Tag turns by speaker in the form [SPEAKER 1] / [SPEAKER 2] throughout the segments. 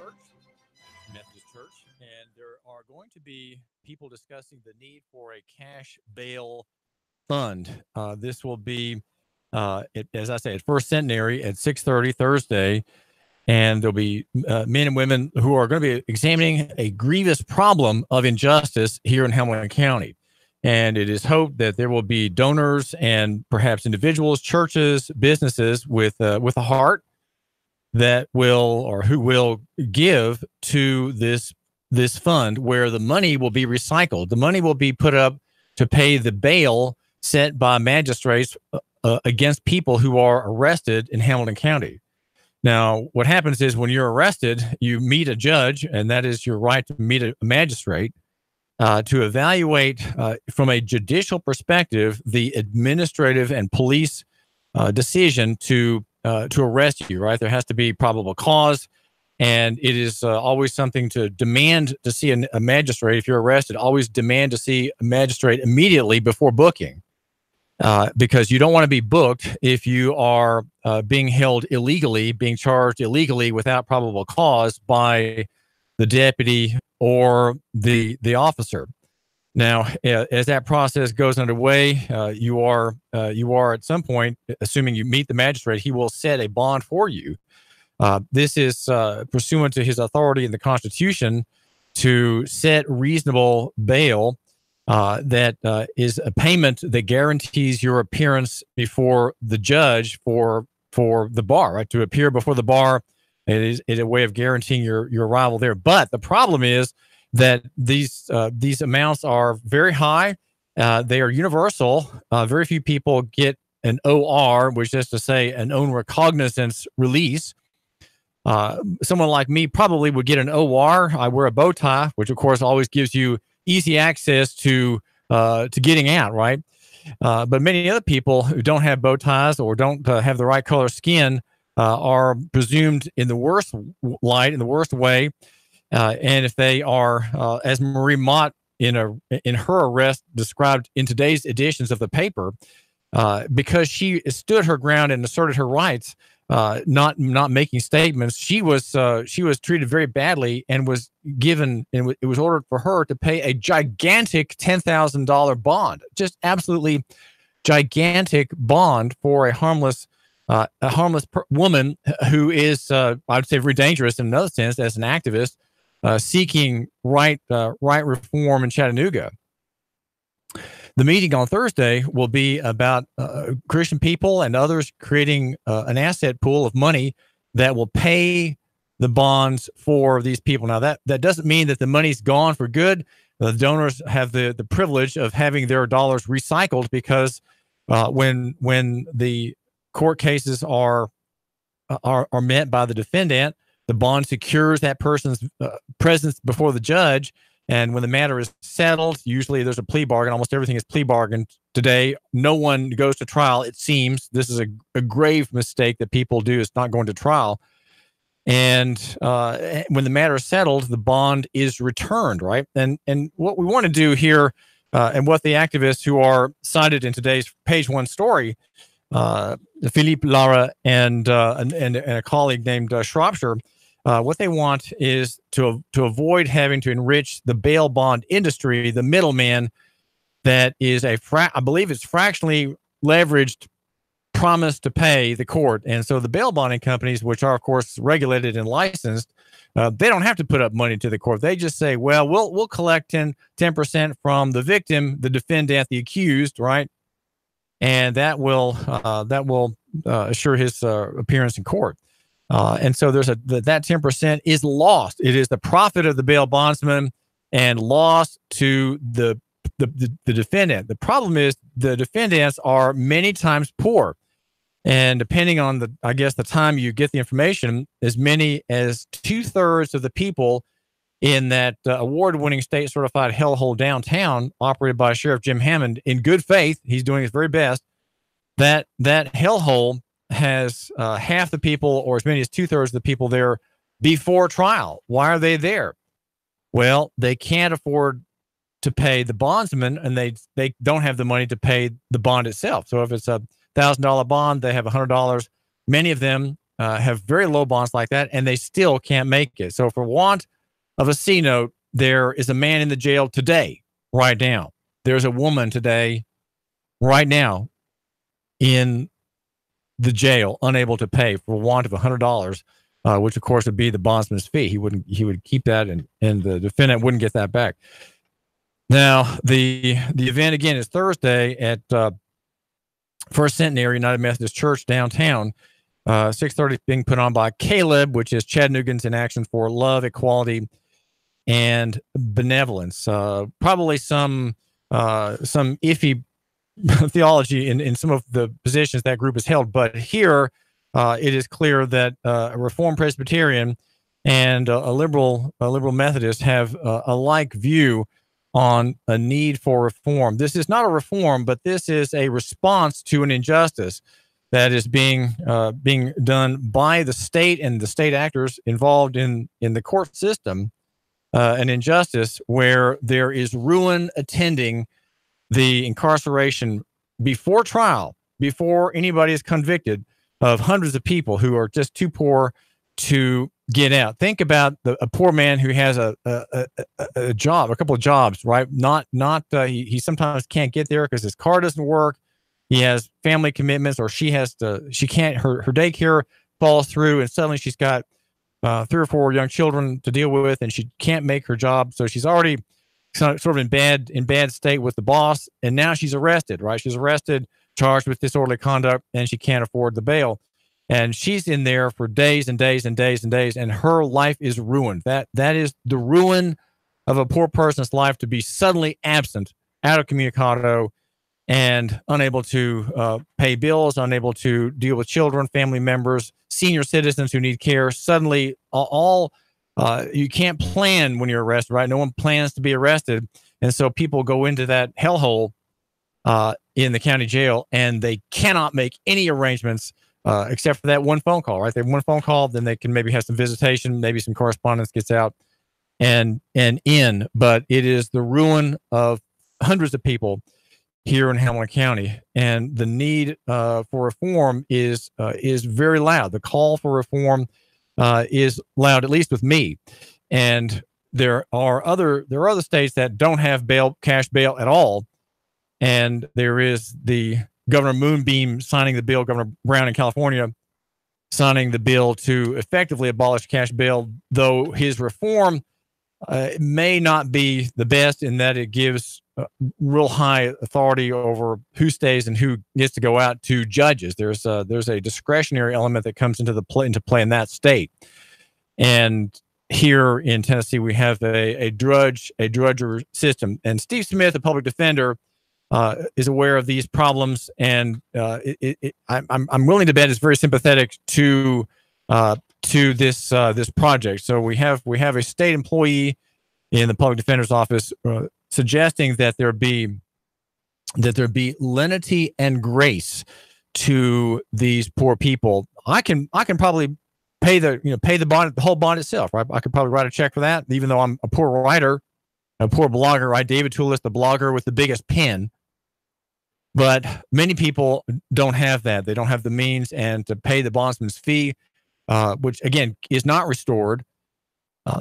[SPEAKER 1] Church, Methodist Church, and there are going to be people discussing the need for a cash bail fund. This will be, as I say, at First Centenary at 6:30 Thursday, and there'll be men and women who are going to be examining a grievous problem of injustice here in Hamilton County. And it is hoped that there will be donors and perhaps individuals, churches, businesses with a heart that will or who will give to this fund, where the money will be recycled. The money will be put up to pay the bail set by magistrates against people who are arrested in Hamilton County. Now, what happens is when you're arrested, you meet a judge, and that is your right to meet a magistrate to evaluate from a judicial perspective the administrative and police decision to arrest you. Right, there has to be probable cause, and it is always something to demand to see a magistrate. If you're arrested, always demand to see a magistrate immediately before booking, because you don't want to be booked if you are being held illegally, being charged illegally without probable cause by the deputy or the officer. Now, as that process goes underway, you are at some point, assuming you meet the magistrate, he will set a bond for you. This is pursuant to his authority in the Constitution to set reasonable bail that is a payment that guarantees your appearance before the judge for the bar, right? To appear before the bar is a way of guaranteeing your arrival there. But the problem is that these amounts are very high. They are universal. Very few people get an OR, which is to say an own recognizance release. Someone like me probably would get an OR. I wear a bow tie, which of course always gives you easy access to getting out, right? But many other people who don't have bow ties or don't have the right color skin are presumed in the worst light, in the worst way. And if they are, as Marie Mott in her arrest described in today's editions of the paper, because she stood her ground and asserted her rights, not making statements, she was treated very badly and was given, and it was ordered for her to pay a gigantic $10,000 bond, just absolutely gigantic bond for a harmless woman who is, I would say, very dangerous in another sense as an activist seeking right reform in Chattanooga. The meeting on Thursday will be about Christian people and others creating an asset pool of money that will pay the bonds for these people. Now, that doesn't mean that the money's gone for good. The donors have the privilege of having their dollars recycled, because when the court cases are met by the defendant, the bond secures that person's presence before the judge. And when the matter is settled, usually there's a plea bargain. Almost everything is plea bargained today. No one goes to trial, it seems. This is a grave mistake that people do, is not going to trial. And when the matter is settled, the bond is returned, right? And what we want to do here, and what the activists who are cited in today's page one story, Philippe Lara and a colleague named Shropshire, what they want is to avoid having to enrich the bail bond industry, the middleman that is I believe it's fractionally leveraged promise to pay the court. And so the bail bonding companies, which are of course regulated and licensed, they don't have to put up money to the court. They just say, well, we'll collect 10% from the victim, the defendant, the accused, right? And that will assure his appearance in court. And so there's that 10% is lost. It is the profit of the bail bondsman and lost to the defendant. The problem is the defendants are many times poor, and depending on the time you get the information, as many as 2/3 of the people in that award-winning state-certified hellhole downtown, operated by Sheriff Jim Hammond, in good faith, he's doing his very best. That hellhole has half the people, or as many as 2/3 of the people there before trial. Why are they there? Well, they can't afford to pay the bondsman, and they don't have the money to pay the bond itself. So if it's a $1,000 bond, they have $100. Many of them have very low bonds like that, and they still can't make it. So for want of a C note, there is a man in the jail today, right now. There's a woman today, right now, in the jail, unable to pay for want of $100, which of course would be the bondsman's fee. He would keep that, and the defendant wouldn't get that back. Now, the event again is Thursday at First Centenary United Methodist Church downtown. 6:30 being put on by Caleb, which is Chattanoogan's in action for love, equality, and benevolence. Probably some iffy theology in some of the positions that group has held, but here it is clear that a Reformed Presbyterian and a liberal Methodist have a like view on a need for reform. This is not a reform, but this is a response to an injustice that is being done by the state and the state actors involved in the court system. An injustice where there is ruin attending the incarceration before trial, before anybody is convicted, of hundreds of people who are just too poor to get out. Think about a poor man who has a job, a couple of jobs, right? He sometimes can't get there because his car doesn't work. He has family commitments, or she can't, her daycare falls through, and suddenly she's got 3 or 4 young children to deal with, and she can't make her job. So she's already sort of in bad state with the boss, and now she's arrested, right? She's arrested, charged with disorderly conduct, and she can't afford the bail. And she's in there for days and days and days and days, and her life is ruined. That is the ruin of a poor person's life, to be suddenly absent, out of communicado, and unable to pay bills, unable to deal with children, family members, senior citizens who need care. Suddenly, you can't plan when you're arrested, right? No one plans to be arrested. And so people go into that hellhole in the county jail, and they cannot make any arrangements except for that one phone call, right? They have one phone call, then they can maybe have some visitation, maybe some correspondence gets out and in. But it is the ruin of hundreds of people here in Hamilton County, and the need for reform is very loud. The call for reform is loud, at least with me. And there are other states that don't have cash bail at all, and there is the Governor Moonbeam signing the bill, Governor Brown in California signing the bill to effectively abolish cash bail, though his reform may not be the best in that it gives real high authority over who stays and who gets to go out to judges. There's a discretionary element that comes into play in that state. And here in Tennessee, we have a drudger system. And Steve Smith, the public defender, is aware of these problems, and I'm willing to bet is very sympathetic to this project. So we have a state employee in the public defender's office suggesting that there be lenity and grace to these poor people. I can probably pay the bond, the whole bond itself, right? I could probably write a check for that, even though I'm a poor writer, a poor blogger, right? David Toulis, the blogger with the biggest pen. But many people don't have that. They don't have the means and to pay the bondsman's fee, which again is not restored.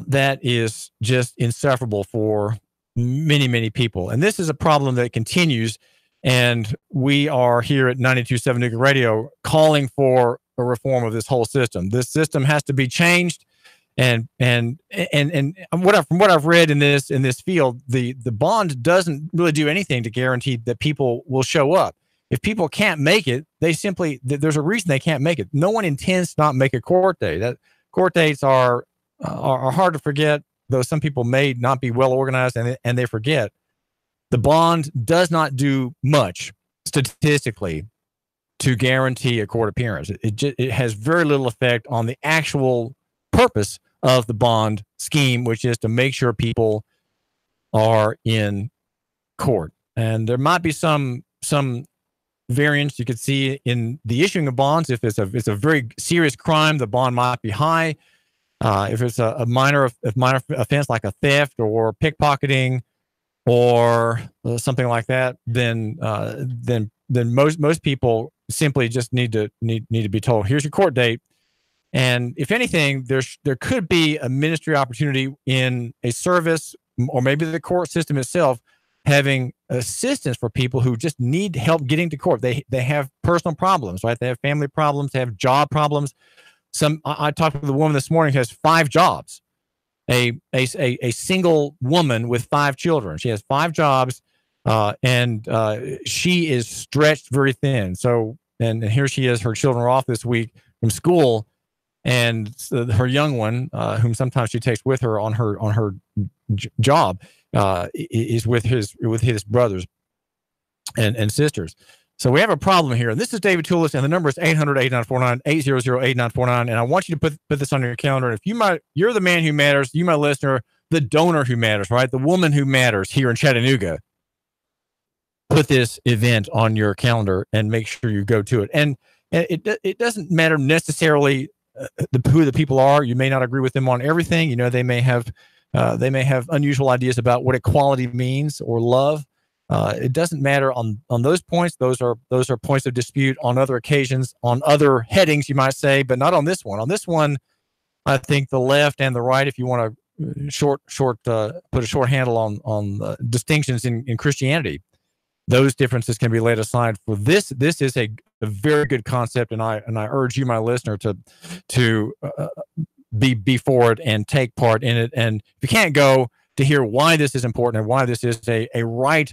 [SPEAKER 1] That is just insufferable for many, many people. And this is a problem that continues. And we are here at 92.7 Nuke Radio calling for a reform of this whole system. This system has to be changed. And from what I've read in this field, the bond doesn't really do anything to guarantee that people will show up. If people can't make it, there's a reason they can't make it. No one intends to not make a court date. That court dates are hard to forget, though some people may not be well organized and they forget. The bond does not do much statistically to guarantee a court appearance. It has very little effect on the actual purpose of the bond scheme, which is to make sure people are in court. And there might be some variance you could see in the issuing of bonds. If it's a very serious crime, the bond might be high. If it's a minor offense like a theft or pickpocketing or something like that, then most people simply just need to be told, here's your court date. And if anything, there could be a ministry opportunity in a service, or maybe the court system itself, having assistance for people who just need help getting to court. They have personal problems, right? They have family problems, they have job problems. I talked with a woman this morning who has 5 jobs. A single woman with 5 children. She has 5 jobs, and she is stretched very thin. So, and here she is. Her children are off this week from school, and her young one, whom sometimes she takes with her on her job, is with his brothers and sisters. So we have a problem here. This is David Toulis, and the number is 800-8949, 800-8949. And I want you to put this on your calendar. And if you're the man who matters, you, my listener, the donor who matters, right? The woman who matters here in Chattanooga. Put this event on your calendar and make sure you go to it. And it doesn't matter necessarily who the people are. You may not agree with them on everything. You know, they may have unusual ideas about what equality means or love. It doesn't matter on those points. Those are points of dispute on other occasions, on other headings, you might say, but not on this one. On this one, I think the left and the right, if you want to put a short handle on distinctions in Christianity, those differences can be laid aside for this. This is a very good concept, and I urge you, my listener, to be for it and take part in it. And if you can't go to hear why this is important and why this is a right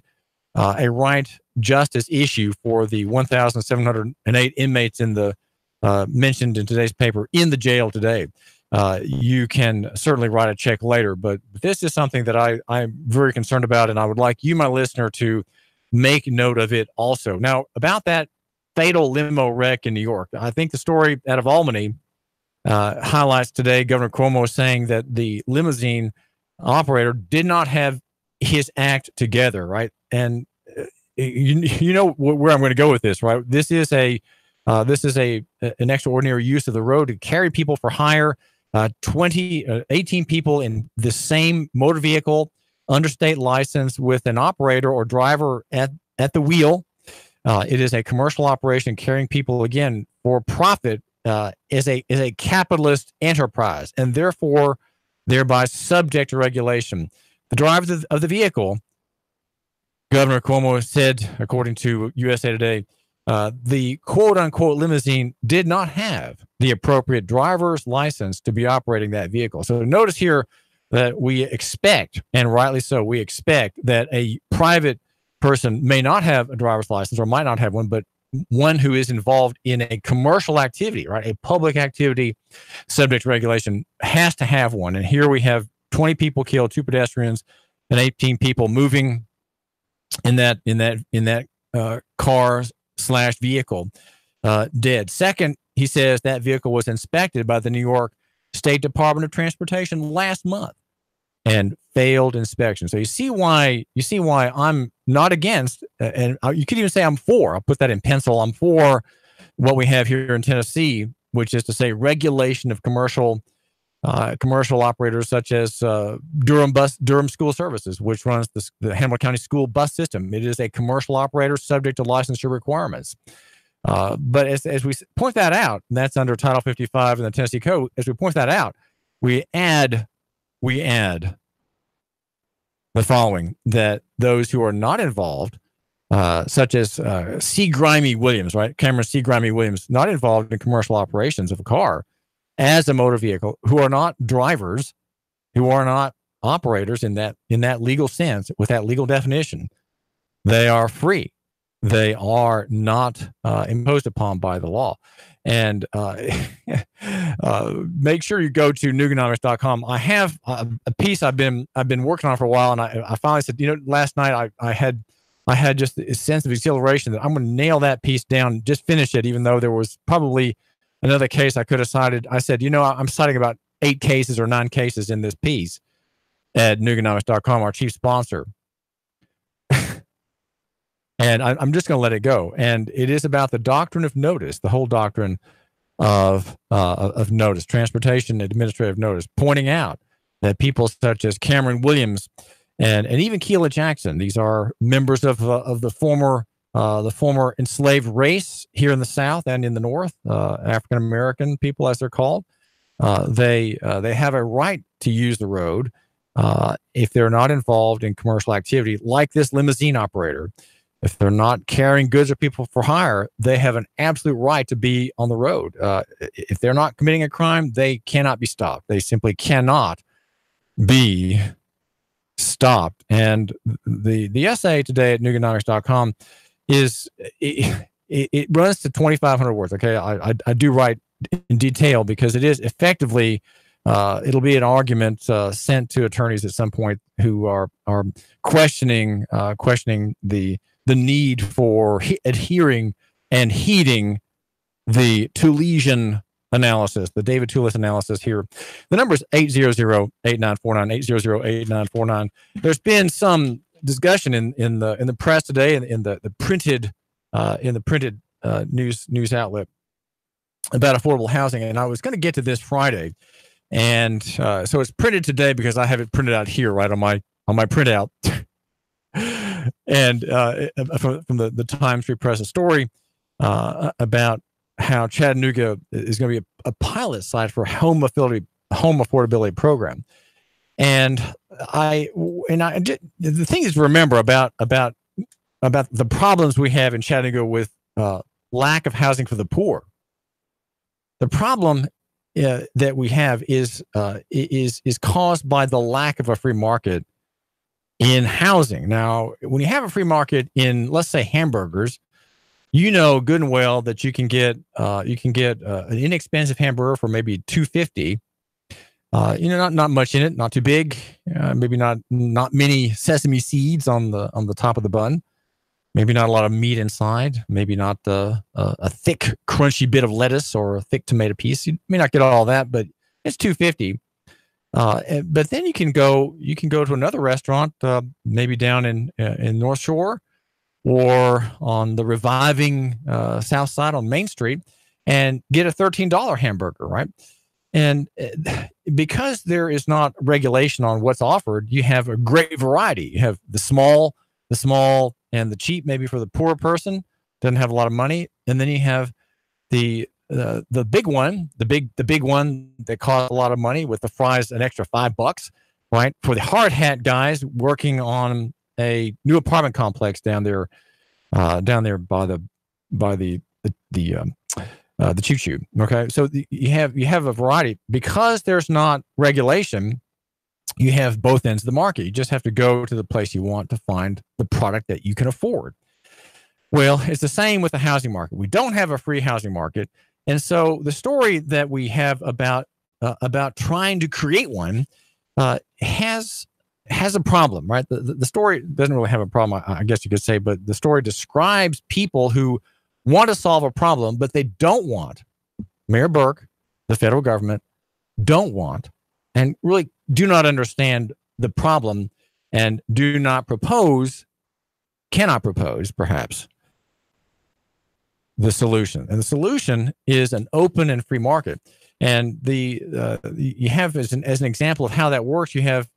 [SPEAKER 1] justice issue for the 1,708 inmates in the mentioned in today's paper in the jail today, you can certainly write a check later. But this is something that I'm very concerned about, and I would like you, my listener, to make note of it also. Now, about that fatal limo wreck in New York, I think the story out of Albany highlights today Governor Cuomo saying that the limousine operator did not have his act together, right? And you know where I'm going to go with this, right? This is an extraordinary use of the road to carry people for hire. 18 people in the same motor vehicle, under state license, with an operator or driver at the wheel. It is a commercial operation carrying people, again, for profit, is a capitalist enterprise, and thereby subject to regulation. The driver of the vehicle, Governor Cuomo said, according to USA Today, the quote-unquote limousine did not have the appropriate driver's license to be operating that vehicle. So notice here that we expect, and rightly so, we expect that a private person may not have a driver's license or might not have one, but one who is involved in a commercial activity, right, a public activity subject to regulation, has to have one. And here we have 20 people killed, 2 pedestrians, and 18 people moving in that car/vehicle dead. Second, he says that vehicle was inspected by the New York State Department of Transportation last month and failed inspection. So you see why I'm not against, and you could even say I'm for. I'll put that in pencil. I'm for what we have here in Tennessee, which is to say regulation of commercial operators such as Durham School Services, which runs the Hannibal County school bus system. It is a commercial operator subject to licensure requirements. But as we point that out, and that's under Title 55 in the Tennessee Code, as we point that out, we add the following, that those who are not involved, such as C. Grimey Williams, right? Cameron C. Grimey Williams, not involved in commercial operations of a car as a motor vehicle, who are not drivers, who are not operators in that legal sense, with that legal definition, they are free. They are not imposed upon by the law. And make sure you go to Nuganomics.com. I have a piece I've been working on for a while, and I finally said, last night I had just a sense of exhilaration that I'm going to nail that piece down, just finish it, even though there was probably another case I could have cited. I said, I'm citing about 8 cases or 9 cases in this piece at Nuganomics.com, our chief sponsor. And I'm just going to let it go. And it is about the doctrine of notice, the whole doctrine of notice, transportation administrative notice, pointing out that people such as Cameron Williams and even Keela Jackson, these are members of the former the former enslaved race here in the South and in the North, African American people, as they're called. They have a right to use the road if they're not involved in commercial activity, like this limousine operator. If they're not carrying goods or people for hire, they have an absolute right to be on the road. If they're not committing a crime, they cannot be stopped. They simply cannot be stopped. And the essay today at Nuganomics.com is it runs to 2,500 words. Okay, I do write in detail because it is effectively it'll be an argument sent to attorneys at some point who are questioning the need for adhering and heeding the Toolesian analysis, the David Toulis analysis here. The number is 800-8949, 800-8949. There's been some discussion in the press today, in the printed news outlet about affordable housing, and I was going to get to this Friday, and so it's printed today because I have it printed out here right on my printout. And from the Times Free Press, a story about how Chattanooga is going to be a pilot site for home affordability program. And the thing is to remember about the problems we have in Chattanooga with lack of housing for the poor. The problem that we have is caused by the lack of a free market in housing. Now, when you have a free market in, let's say, hamburgers, you know good and well that you can get an inexpensive hamburger for maybe $2.50. Not much in it, not too big, maybe not many sesame seeds on the top of the bun, maybe not a lot of meat inside, maybe not a thick, crunchy bit of lettuce or a thick tomato piece. You may not get all that, but it's $2.50. But then you can go to another restaurant, maybe down in North Shore or on the reviving South Side on Main Street, and get a $13 hamburger, right? And because there is not regulation on what's offered, you have a great variety. You have the small, and the cheap, maybe for the poor person, doesn't have a lot of money, and then you have the big one, the big one that costs a lot of money with the fries an extra $5, right? For the hard hat guys working on a new apartment complex down there by the Choo Choo. Okay, so you have a variety because there's not regulation. You have both ends of the market. You just have to go to the place you want to find the product that you can afford. Well, it's the same with the housing market. We don't have a free housing market. And so the story that we have about trying to create one has a problem, right? The story doesn't really have a problem, I guess you could say, but the story describes people who want to solve a problem, but they don't want. Mayor Burke, the federal government, don't want and really do not understand the problem and cannot propose, perhaps, the solution. And the solution is an open and free market. And you have as an example of how that works, you have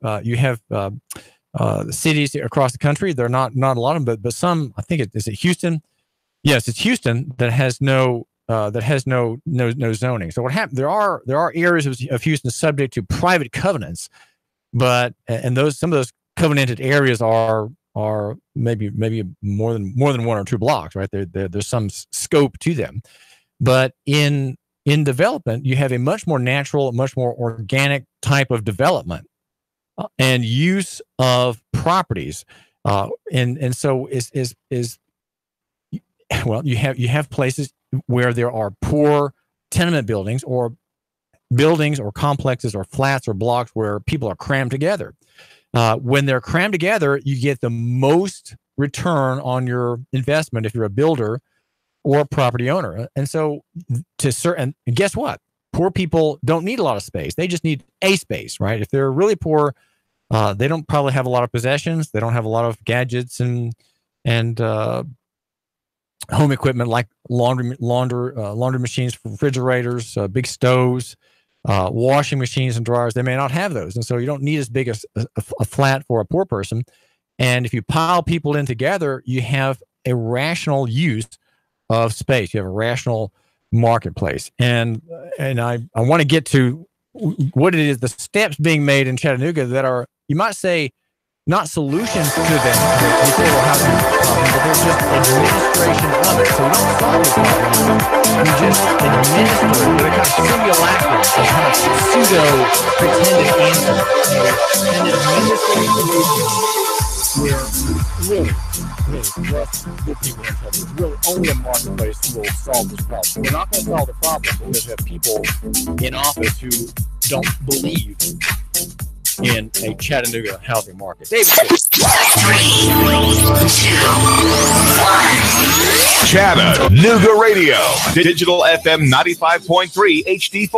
[SPEAKER 1] cities across the country. There are not a lot of them, but some. I think is it Houston? Yes, it's Houston that has no zoning. So what happened? There are areas of Houston subject to private covenants, but some of those covenanted areas are maybe more than one or two blocks, right? There's some scope to them, but in development, you have a much more natural, much more organic type of development and use of properties, and so you have places where there are poor tenement buildings or complexes or flats or blocks where people are crammed together. When they're crammed together, you get the most return on your investment if you're a builder or a property owner. And so and guess what? Poor people don't need a lot of space. They just need a space, right? If they're really poor, they don't probably have a lot of possessions. They don't have a lot of gadgets and home equipment like laundry machines, refrigerators, big stoves, washing machines and dryers. They may not have those. And so you don't need as big a flat for a poor person. And if you pile people in together, you have a rational use of space. You have a rational marketplace. And I want to get to what it is, the steps being made in Chattanooga that are, you might say, not solutions to them. You say, well, how do you problem? But there's just administration of it. So you don't solve the problem. You just administer it with a kind of simulacrum, a kind of pseudo pretended answer. And administrative solution where really just good people in trouble. It's really only a marketplace will solve this problem. We're not going to solve the problem because we have people in office who don't believe in a Chattanooga housing market. David.
[SPEAKER 2] 3, 2, 1. Chattanooga Radio. Digital FM 95.3 HD4.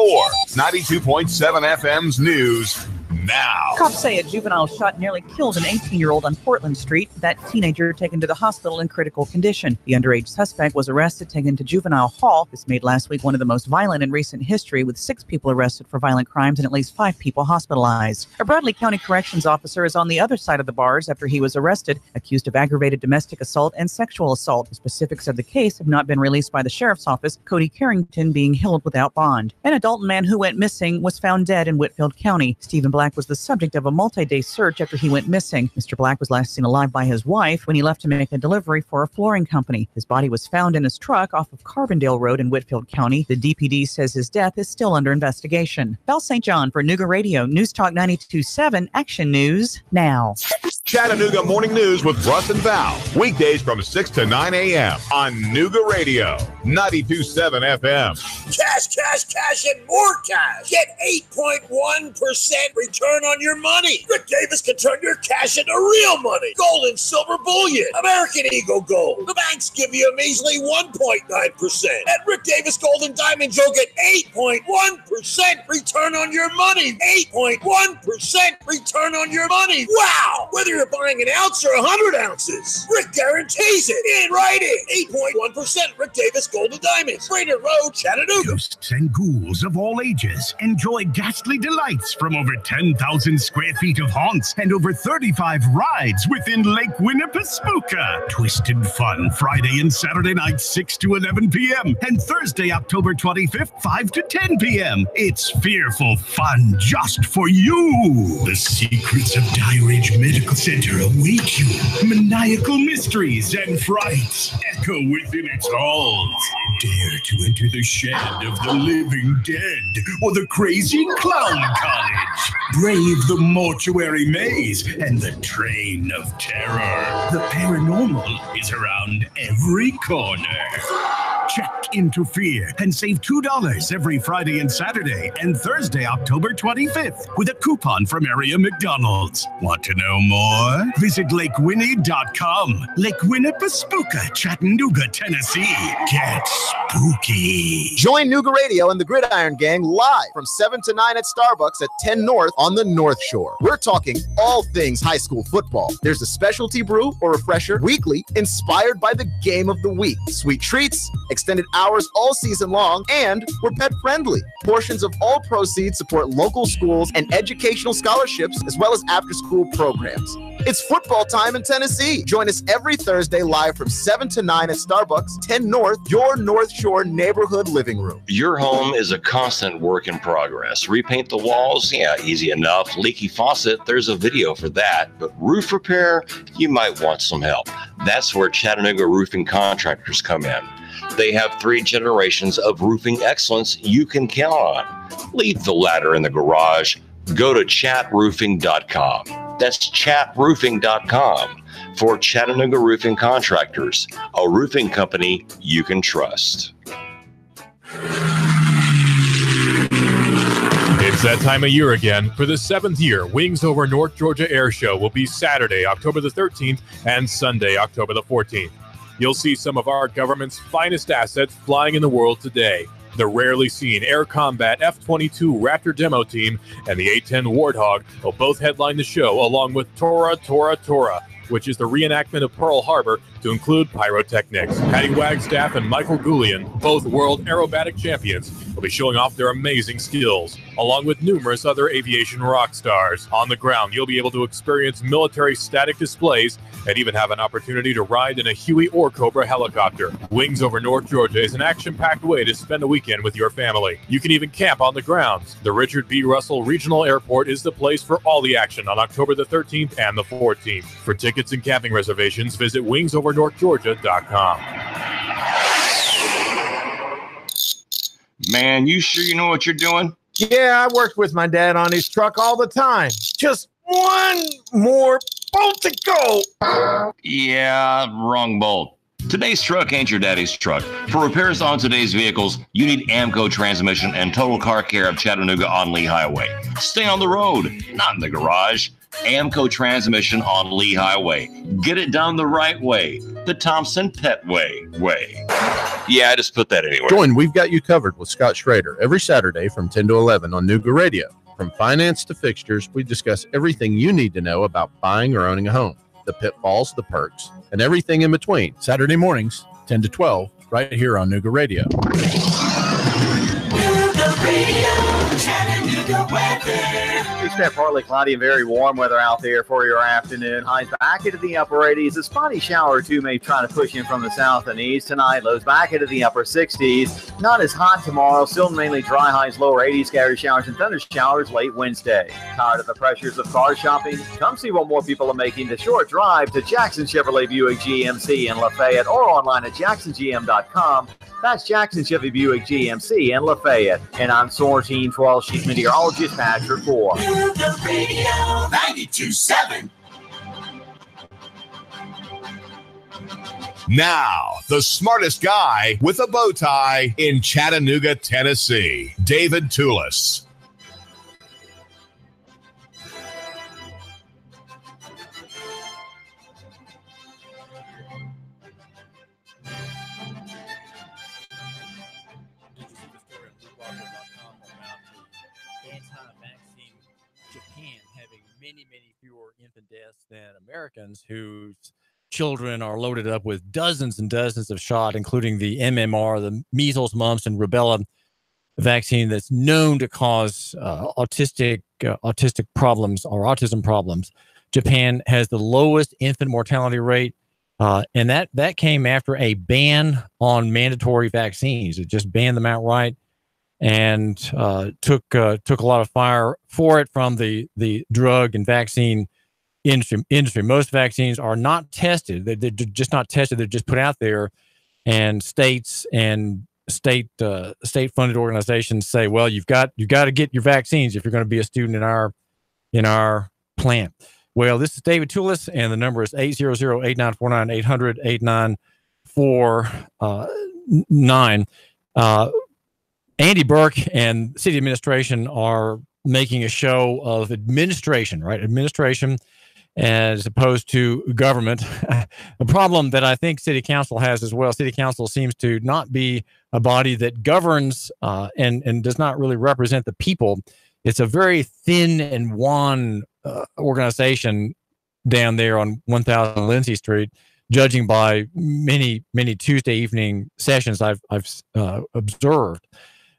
[SPEAKER 2] 92.7 FM's news. Now.
[SPEAKER 3] Cops say a juvenile shot nearly killed an 18-year-old on Portland Street. That teenager taken to the hospital in critical condition. The underage suspect was arrested, taken to juvenile hall. This made last week one of the most violent in recent history, with 6 people arrested for violent crimes and at least 5 people hospitalized. A Bradley County corrections officer is on the other side of the bars after he was arrested, accused of aggravated domestic assault and sexual assault. The specifics of the case have not been released by the sheriff's office, Cody Carrington being held without bond. An adult man who went missing was found dead in Whitfield County. Stephen Black was the subject of a multi-day search after he went missing. Mr. Black was last seen alive by his wife when he left to make a delivery for a flooring company. His body was found in his truck off of Carbondale Road in Whitfield County. The DPD says his death is still under investigation. Val St. John for Nooga Radio, News Talk 92.7, Action News now.
[SPEAKER 2] Chattanooga Morning News with Russ and Val. Weekdays from 6 to 9 a.m. on Nooga Radio, 92.7 FM.
[SPEAKER 4] Cash, cash, cash, and more cash. Get 8.1% return on your money. Rick Davis can turn your cash into real money. Gold and silver bullion. American Eagle Gold. The banks give you a measly 1.9%. At Rick Davis Gold and Diamonds, you'll get 8.1% return on your money. 8.1% return on your money. Wow! Whether you're buying an ounce or 100 ounces, Rick guarantees it in writing. 8.1% Rick Davis Gold and Diamonds. Brainerd Road, Chattanooga.
[SPEAKER 5] Ghosts and ghouls of all ages enjoy ghastly delights from over 10,000 square feet of haunts and over 35 rides within Lake Winnipesaukee. Twisted Fun, Friday and Saturday nights, 6 to 11 p.m. and Thursday, October 25th, 5 to 10 p.m. It's fearful fun just for you. The secrets of Dye Ridge Medical Center await you. Maniacal mysteries and frights echo within its halls. Dare to enter the shed of the living dead or the crazy clown college. Brave the mortuary maze and the train of terror. The paranormal is around every corner. Check into fear and save $2 every Friday and Saturday and Thursday, October 25th with a coupon from area McDonald's. Want to know more? Visit LakeWinnie.com. Lake Winnipesaukee, Chattanooga, Tennessee. Get spooky.
[SPEAKER 6] Join Nooga Radio and the Gridiron Gang live from 7 to 9 at Starbucks at 10 North on the North Shore. We're talking all things high school football. There's a specialty brew or refresher weekly inspired by the game of the week. Sweet treats, extended hours all season long, and we're pet friendly. Portions of all proceeds support local schools and educational scholarships as well as after-school programs. It's football time in Tennessee. Join us every Thursday live from 7 to 9 at Starbucks, 10 North, your North Shore neighborhood living room.
[SPEAKER 7] Your home is a constant work in progress. Repaint the walls? Yeah, easy enough. Leaky faucet? There's a video for that. But roof repair? You might want some help. That's where Chattanooga Roofing Contractors come in. They have 3 generations of roofing excellence you can count on. Leave the ladder in the garage. Go to chatroofing.com. That's chatroofing.com for Chattanooga Roofing Contractors, a roofing company you can trust.
[SPEAKER 8] It's that time of year again. For the 7th year, Wings Over North Georgia Air Show will be Saturday, October the 13th and Sunday, October the 14th. You'll see some of our government's finest assets flying in the world today. The rarely seen Air Combat F-22 Raptor demo team and the A-10 Warthog will both headline the show, along with Tora, which is the reenactment of Pearl Harbor to include pyrotechnics. Patty Wagstaff and Michael Goulian, both world aerobatic champions, will be showing off their amazing skills, along with numerous other aviation rock stars. On the ground, you'll be able to experience military static displays and even have an opportunity to ride in a Huey or Cobra helicopter. Wings Over North Georgia is an action-packed way to spend a weekend with your family. You can even camp on the grounds. The Richard B. Russell Regional Airport is the place for all the action on October the 13th and the 14th. For tickets and camping reservations, visit wingsovernorthgeorgia.com.
[SPEAKER 7] Man, you sure you know what you're doing?
[SPEAKER 9] Yeah, I worked with my dad on his truck all the time. Just one more bolt to go.
[SPEAKER 7] Yeah, wrong bolt. Today's truck ain't your daddy's truck. For repairs on today's vehicles, you need Amco Transmission and Total Car Care of Chattanooga on Lee Highway. Stay on the road, not in the garage. Amco Transmission on Lee Highway. Get it done the right way. The Thompson Pet way. Yeah, I just put that anywhere.
[SPEAKER 9] Join We've Got You Covered with Scott Schrader every Saturday from 10 to 11 on Nuga Radio. From finance to fixtures, we discuss everything you need to know about buying or owning a home, the pitfalls, the perks, and everything in between. Saturday mornings, 10 to 12, right here on Nuga Radio.
[SPEAKER 10] Nuga Radio, Chattanooga weather.
[SPEAKER 11] Expect partly cloudy and very warm weather out there for your afternoon. Highs back into the upper 80s. A spotty shower or two may try to push in from the south and east tonight. Lows back into the upper 60s. Not as hot tomorrow. Still mainly dry, highs lower 80s. Scattered showers and thunder showers late Wednesday. Tired of the pressures of car shopping? Come see what more people are making the short drive to Jackson Chevrolet Buick GMC in Lafayette or online at jacksongm.com. That's Jackson Chevy Buick GMC in Lafayette. And I'm Sortine 12 Chief Meteorologist Patrick Ford.
[SPEAKER 10] The radio 92.7.
[SPEAKER 2] Now, the smartest guy with a bow tie in Chattanooga, Tennessee, David Toulis.
[SPEAKER 1] Many fewer infant deaths than Americans whose children are loaded up with dozens and dozens of shots, including the MMR, the measles, mumps, and rubella vaccine that's known to cause autistic problems or autism problems. Japan has the lowest infant mortality rate, and that came after a ban on mandatory vaccines. It just banned them outright. And took a lot of fire for it from the drug and vaccine industry. Most vaccines are not tested; they're just not tested. They're just put out there, and states and state-funded organizations say, "Well, you've got to get your vaccines if you're going to be a student in our plant." Well, this is David Toulis, and the number is 800-8949, 800-8949. Andy Burke and city administration are making a show of administration, right? Administration as opposed to government. A problem that I think city council has as well. City council seems to not be a body that governs and does not really represent the people. It's a very thin and wan organization down there on 1000 Lindsay Street, judging by many Tuesday evening sessions I've observed.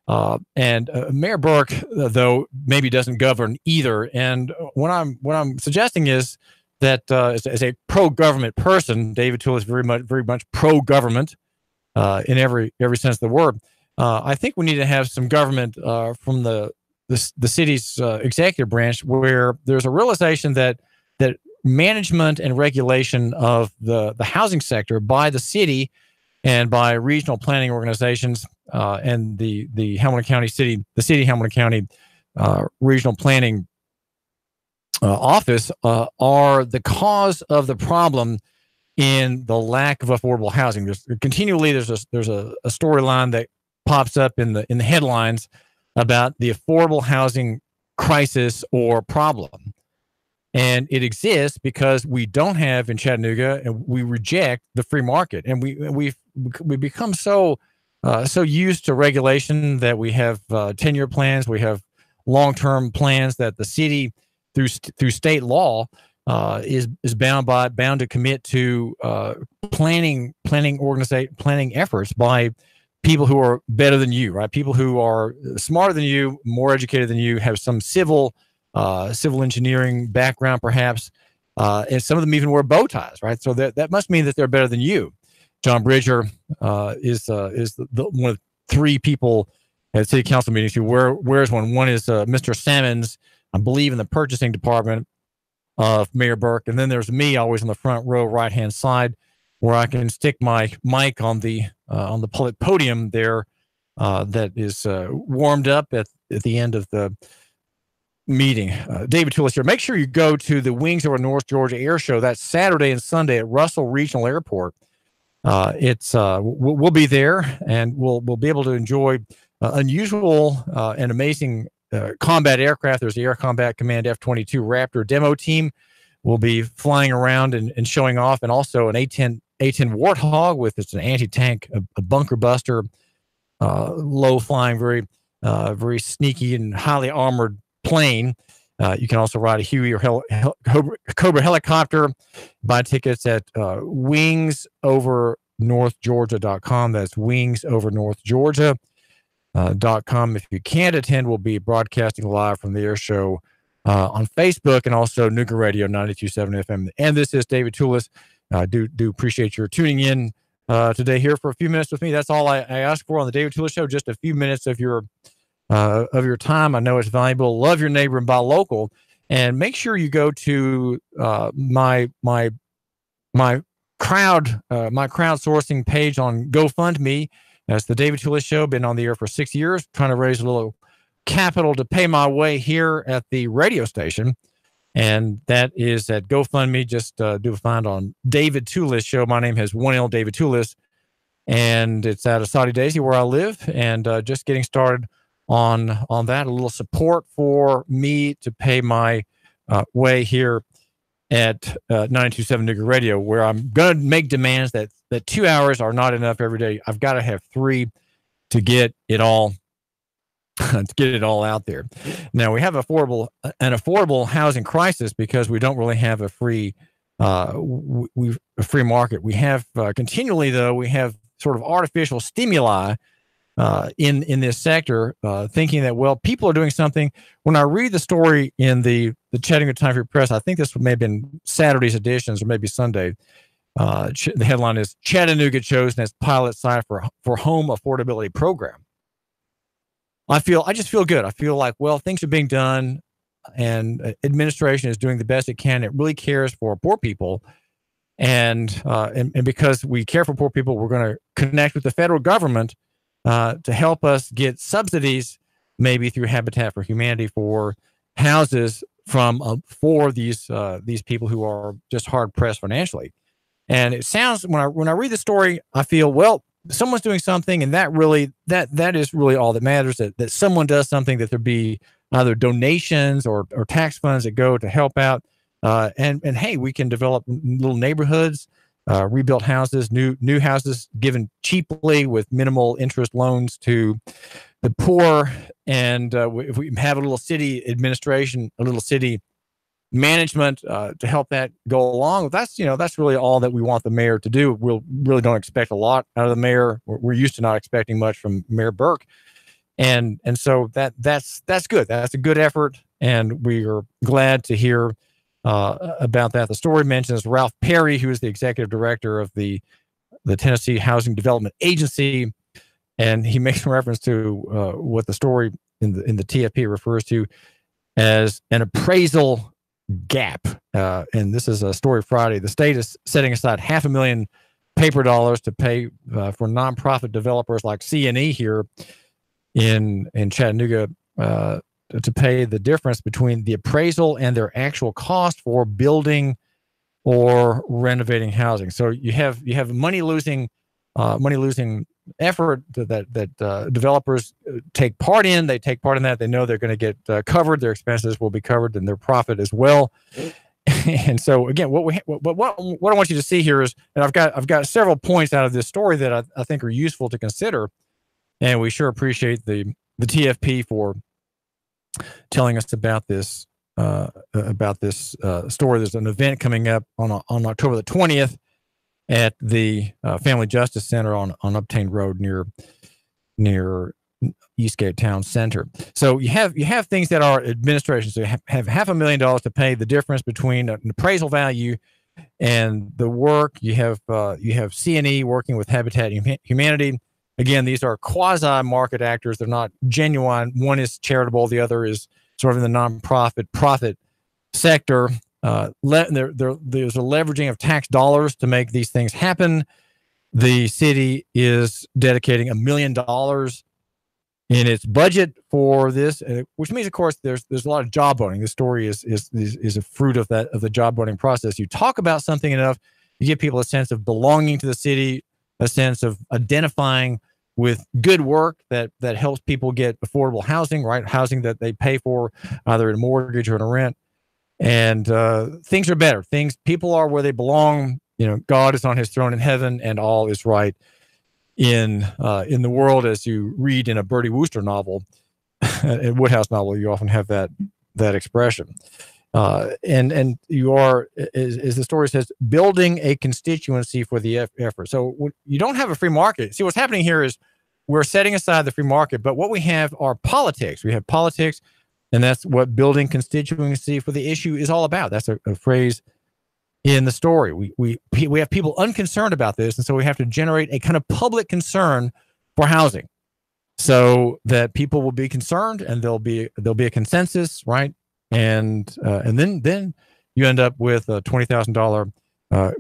[SPEAKER 1] And Mayor Burke, though, maybe doesn't govern either. And what I'm suggesting is that as a pro-government person, David Toulis is very much pro-government in every sense of the word. I think we need to have some government from the city's executive branch, where there's a realization that management and regulation of the housing sector by the city and by regional planning organizations and the Hamilton County City, the City Hamilton County Regional Planning Office are the cause of the problem in the lack of affordable housing. There's a storyline that pops up in the headlines about the affordable housing crisis or problem. And it exists because we don't have in Chattanooga, and we reject the free market. And we become so used to regulation that we have 10-year plans, we have long-term plans that the city through state law is bound to commit to planning efforts by people who are better than you, right? People who are smarter than you, more educated than you, have some civil engineering background, perhaps, and some of them even wear bow ties, right? So that must mean that they're better than you. John Bridger is the one of three people at city council meetings who wears one. One is Mr. Sammons, I believe, in the purchasing department of Mayor Burke, and then there's me, always on the front row, right hand side, where I can stick my mic on the public podium there, that is warmed up at the end of the meeting. David Toulis here. Make sure you go to the Wings Over North Georgia Air Show. That's Saturday and Sunday at Russell Regional Airport. We'll be there, and we'll be able to enjoy unusual and amazing combat aircraft. There's the Air Combat Command F-22 Raptor demo team. Will be flying around and showing off, and also an A-10 Warthog with it's an anti-tank, a bunker buster, low flying, very sneaky and highly armored plane. You can also ride a Huey or Cobra helicopter. Buy tickets at wingsovernorthgeorgia.com. That's wingsovernorthgeorgia.com. If you can't attend, we'll be broadcasting live from the air show on Facebook, and also Nuga Radio 92.7 FM. And this is David Toulis. I do appreciate your tuning in today here for a few minutes with me. That's all I ask for on the David Toulis Show. Just a few minutes of your time. I know it's valuable. Love your neighbor and buy local. And make sure you go to my crowdsourcing page on GoFundMe. That's the David Toulis Show. Been on the air for 6 years, trying to raise a little capital to pay my way here at the radio station. And that is at GoFundMe. Just do a find on David Toulis Show. My name has one L, David Toulis, and it's out of Saudi Daisy where I live, and just getting started on that. A little support for me to pay my way here at 92.7 Nuga Radio, where I'm going to make demands that 2 hours are not enough every day. I've got to have 3 to get it all out there. Now, we have an affordable housing crisis because we don't really have a free market. We have continually, though, we have sort of artificial stimuli in this sector, thinking that, well, people are doing something. When I read the story in the Chattanooga Time-Free Press, I think this may have been Saturday's editions or maybe Sunday. The headline is Chattanooga chosen as pilot site for home affordability program. I just feel good. I feel like, well, things are being done, and administration is doing the best it can. It really cares for poor people, and because we care for poor people, we're going to connect with the federal government to help us get subsidies, maybe through Habitat for Humanity, for houses for these people who are just hard pressed financially. And it sounds, when I read the story, I feel, well, someone's doing something, and that is really all that matters. That someone does something, that there be either donations or tax funds that go to help out. And hey, we can develop little neighborhoods, rebuilt houses, new houses given cheaply with minimal interest loans to the poor. And if we have a little city administration, a little city management to help that go along, that's really all that we want the mayor to do. We really don't expect a lot out of the mayor. We're used to not expecting much from Mayor Burke, and so that's good. That's a good effort, and we are glad to hear about that. The story mentions Ralph Perry, who is the executive director of the Tennessee Housing Development Agency, and he makes reference to what the story in the TFP refers to as an appraisal gap. And this is a Story Friday. The state is setting aside $500,000 paper dollars to pay for nonprofit developers like C&E here in Chattanooga to pay the difference between the appraisal and their actual cost for building or renovating housing. So you have money losing effort that developers take part in. They take part in that. They know they're going to get covered. Their expenses will be covered, and their profit as well. And so again, what I want you to see here is, and I've got several points out of this story that I think are useful to consider, and we sure appreciate the TFP for telling us about this story. There's an event coming up on October the 20th at the Family Justice Center on Uptain Road near near Eastgate Town Center. So you have things that are administration. So you have $500,000 to pay the difference between an appraisal value and the work. You have C&E working with Habitat Humanity. Again, these are quasi-market actors. They're not genuine. One is charitable. The other is sort of in the nonprofit profit sector. There's a leveraging of tax dollars to make these things happen. The city is dedicating $1 million in its budget for this, which means, of course, there's a lot of job owning. This story is a fruit of the job owning process. You talk about something enough, you give people a sense of belonging to the city, a sense of identifying with good work that helps people get affordable housing, right? Housing that they pay for, either in a mortgage or in a rent, and things are better. People are where they belong. God is on His throne in heaven, and all is right in the world, as you read in a Bertie Wooster novel, a Woodhouse novel. You often have that expression, and you are, as the story says, building a constituency for the effort. So you don't have a free market. See, what's happening here is we're setting aside the free market, but what we have are politics. We have politics, and that's what building constituency for the issue is all about. That's a phrase in the story. We have people unconcerned about this, and so we have to generate a kind of public concern for housing, so that people will be concerned, and there'll be a consensus, right? And then you end up with a $20,000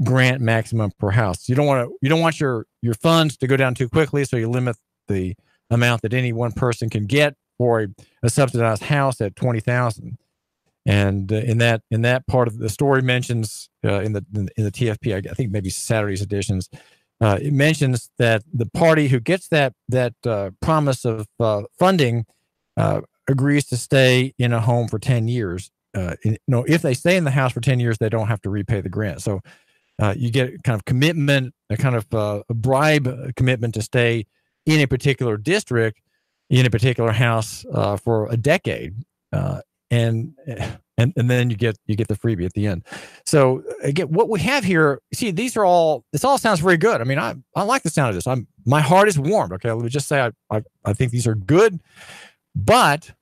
[SPEAKER 1] grant maximum per house. You don't want your funds to go down too quickly, so you limit the amount that any one person can get for a subsidized house at $20,000. And in that part of the story mentions in the TFP, I think maybe Saturday's editions, it mentions that the party who gets that promise of funding agrees to stay in a home for 10 years. If they stay in the house for 10 years, they don't have to repay the grant. So you get kind of commitment, a kind of a bribe commitment to stay in a particular district, in a particular house for a decade. And then you get the freebie at the end. So again, what we have here, see, this all sounds very good. I mean, I like the sound of this. My heart is warmed. Okay, let me just say I think these are good, but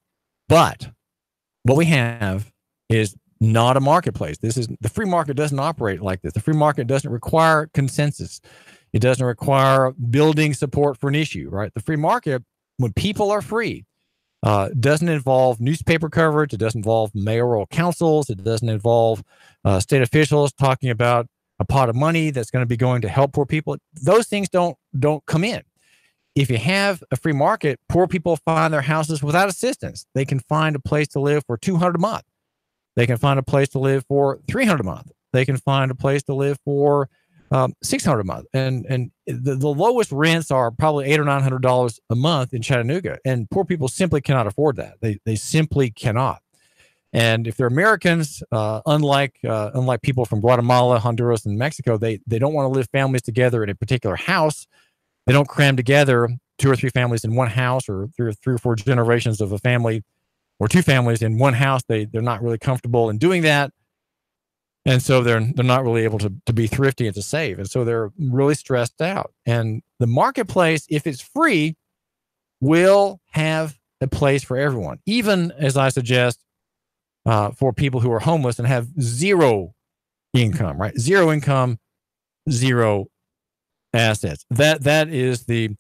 [SPEAKER 1] what we have is not a marketplace. The free market doesn't operate like this. The free market doesn't require consensus. It doesn't require building support for an issue, right? The free market, when people are free, doesn't involve newspaper coverage. It doesn't involve mayoral councils. It doesn't involve state officials talking about a pot of money that's going to be going to help poor people. Those things don't come in. If you have a free market, poor people find their houses without assistance. They can find a place to live for $200 a month. They can find a place to live for $300 a month. They can find a place to live for $600 a month, and the lowest rents are probably $800 or $900 a month in Chattanooga, and poor people simply cannot afford that. They simply cannot. And if they're Americans, unlike people from Guatemala, Honduras, and Mexico, they don't want to live families together in a particular house. They don't cram together 2 or 3 families in one house, or 3 or 4 generations of a family or 2 families in one house. They're not really comfortable in doing that. And so they're not really able to be thrifty and to save. And so they're really stressed out. And the marketplace, if it's free, will have a place for everyone, even, as I suggest, for people who are homeless and have zero income, right? Zero income, zero assets. That is the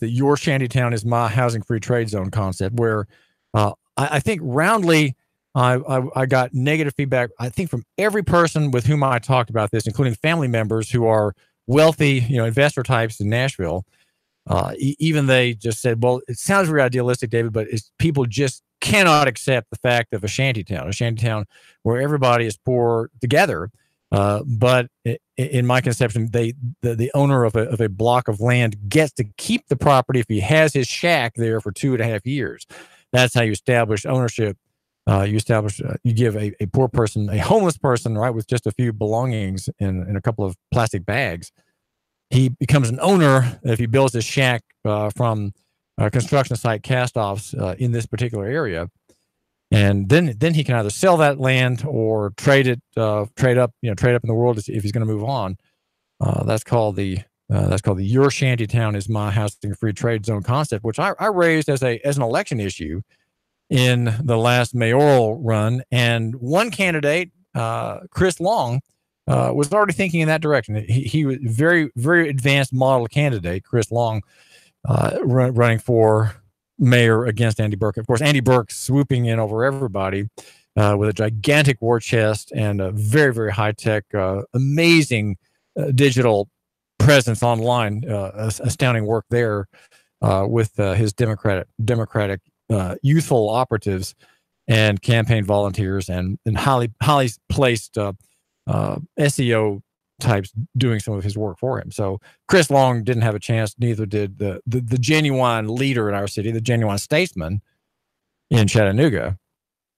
[SPEAKER 1] your shantytown is my housing free trade zone concept, where I think roundly I got negative feedback, I think, from every person with whom I talked about this, including family members who are wealthy, investor types in Nashville. Even they just said, well, it sounds very idealistic, David, but people just cannot accept the fact of a shantytown where everybody is poor together. But in my conception, the owner of a block of land gets to keep the property if he has his shack there for 2.5 years. That's how you establish ownership. You give a poor person, a homeless person, right, with just a few belongings in a couple of plastic bags. He becomes an owner if he builds his shack from construction site cast-offs in this particular area, and then he can either sell that land or trade up in the world if he's going to move on. That's called the Your Shantytown is My Housing Free Trade Zone concept, which I raised as an election issue in the last mayoral run. And one candidate, Chris Long, was already thinking in that direction. He was very, very advanced model candidate, Chris Long, running for mayor against Andy Burke. Of course, Andy Burke swooping in over everybody with a gigantic war chest and a very, very high-tech, amazing digital presence online, astounding work there with his Democratic youthful operatives and campaign volunteers and highly placed SEO types doing some of his work for him. So Chris Long didn't have a chance. Neither did the genuine leader in our city, the genuine statesman in Chattanooga,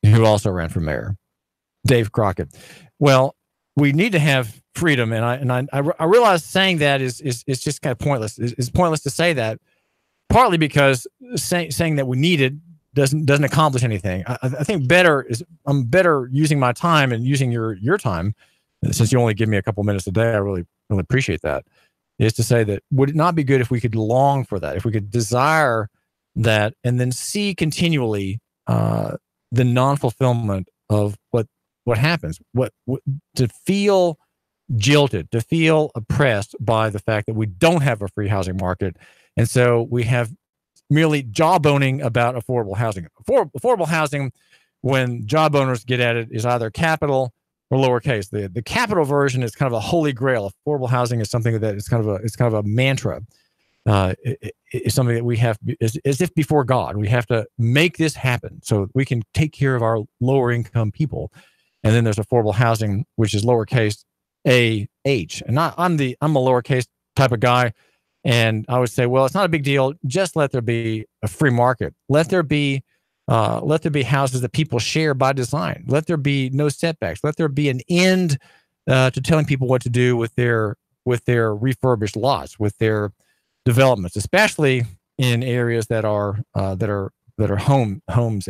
[SPEAKER 1] who also ran for mayor, Dave Crockett. Well, we need to have freedom, and I realize saying that is just kind of pointless. It's pointless to say that, partly because saying that we need it doesn't accomplish anything. I think I'm better using my time and using your time, since you only give me a couple minutes a day. I really appreciate that. Is to say that, would it not be good if we could long for that, if we could desire that, and then see continually the non-fulfillment of what happens, to feel jilted, to feel oppressed by the fact that we don't have a free housing market. And so we have merely jawboning about affordable housing. Affordable housing, when job owners get at it, is either capital or lowercase. The capital version is kind of a holy grail. Affordable housing is something that is kind of a mantra. It's something that we have, as if before God, we have to make this happen so we can take care of our lower income people. And then there's affordable housing, which is lowercase AH. And I'm a lowercase type of guy. And I would say, well, it's not a big deal. Just let there be a free market. Let there be houses that people share by design. Let there be no setbacks. Let there be an end to telling people what to do with their refurbished lots, with their developments, especially in areas that are homes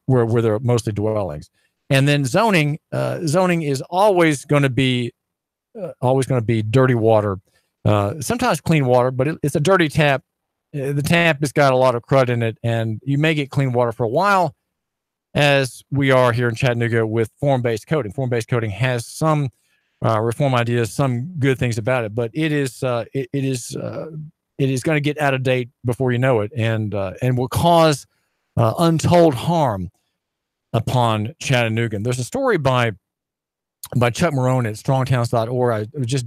[SPEAKER 1] where there are mostly dwellings. And then zoning is always going to be dirty water. Sometimes clean water, but it's a dirty tap. The tap has got a lot of crud in it, and you may get clean water for a while, as we are here in Chattanooga with form-based coding. Form-based coding has some reform ideas, some good things about it, but it is going to get out of date before you know it, and will cause untold harm upon Chattanooga. And there's a story by Chuck Marone at strongtowns.org. I was just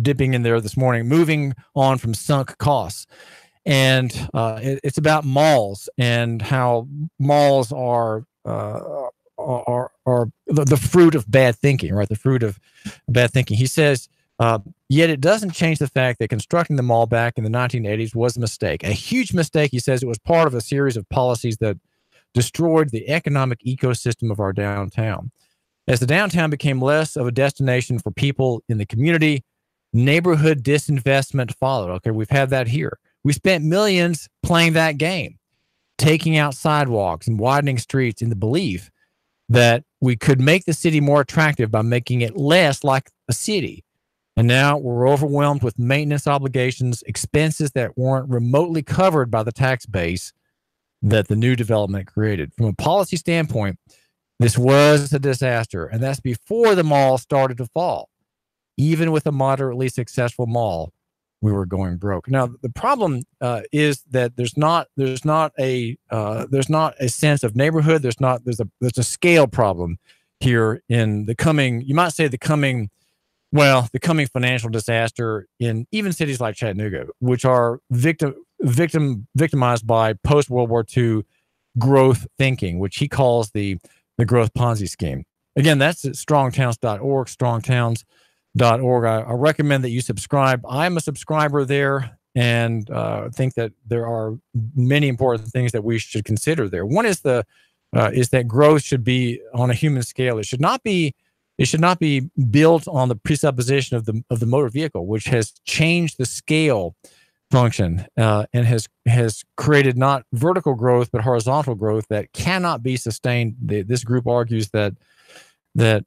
[SPEAKER 1] dipping in there this morning, moving on from sunk costs. And it's about malls and how malls are the fruit of bad thinking, right? The fruit of bad thinking. He says, yet it doesn't change the fact that constructing the mall back in the 1980s was a mistake, a huge mistake. He says it was part of a series of policies that destroyed the economic ecosystem of our downtown. As the downtown became less of a destination for people in the community, neighborhood disinvestment followed. Okay, we've had that here. We spent millions playing that game, taking out sidewalks and widening streets in the belief that we could make the city more attractive by making it less like a city. And now we're overwhelmed with maintenance obligations, expenses that weren't remotely covered by the tax base that the new development created. From a policy standpoint, this was a disaster, and that's before the mall started to fall. Even with a moderately successful mall, we were going broke. Now, the problem is that there's not a sense of neighborhood. There's a scale problem here in the coming financial disaster in even cities like Chattanooga, which are victimized by post-World War II growth thinking, which he calls the growth Ponzi scheme. Again, that's at strongtowns.org, strongtowns.org. I recommend that you subscribe. I'm a subscriber there, and think that there are many important things that we should consider there. One is that growth should be on a human scale. It should not be built on the presupposition of the motor vehicle, which has changed the scale function and has created not vertical growth but horizontal growth that cannot be sustained. This group argues that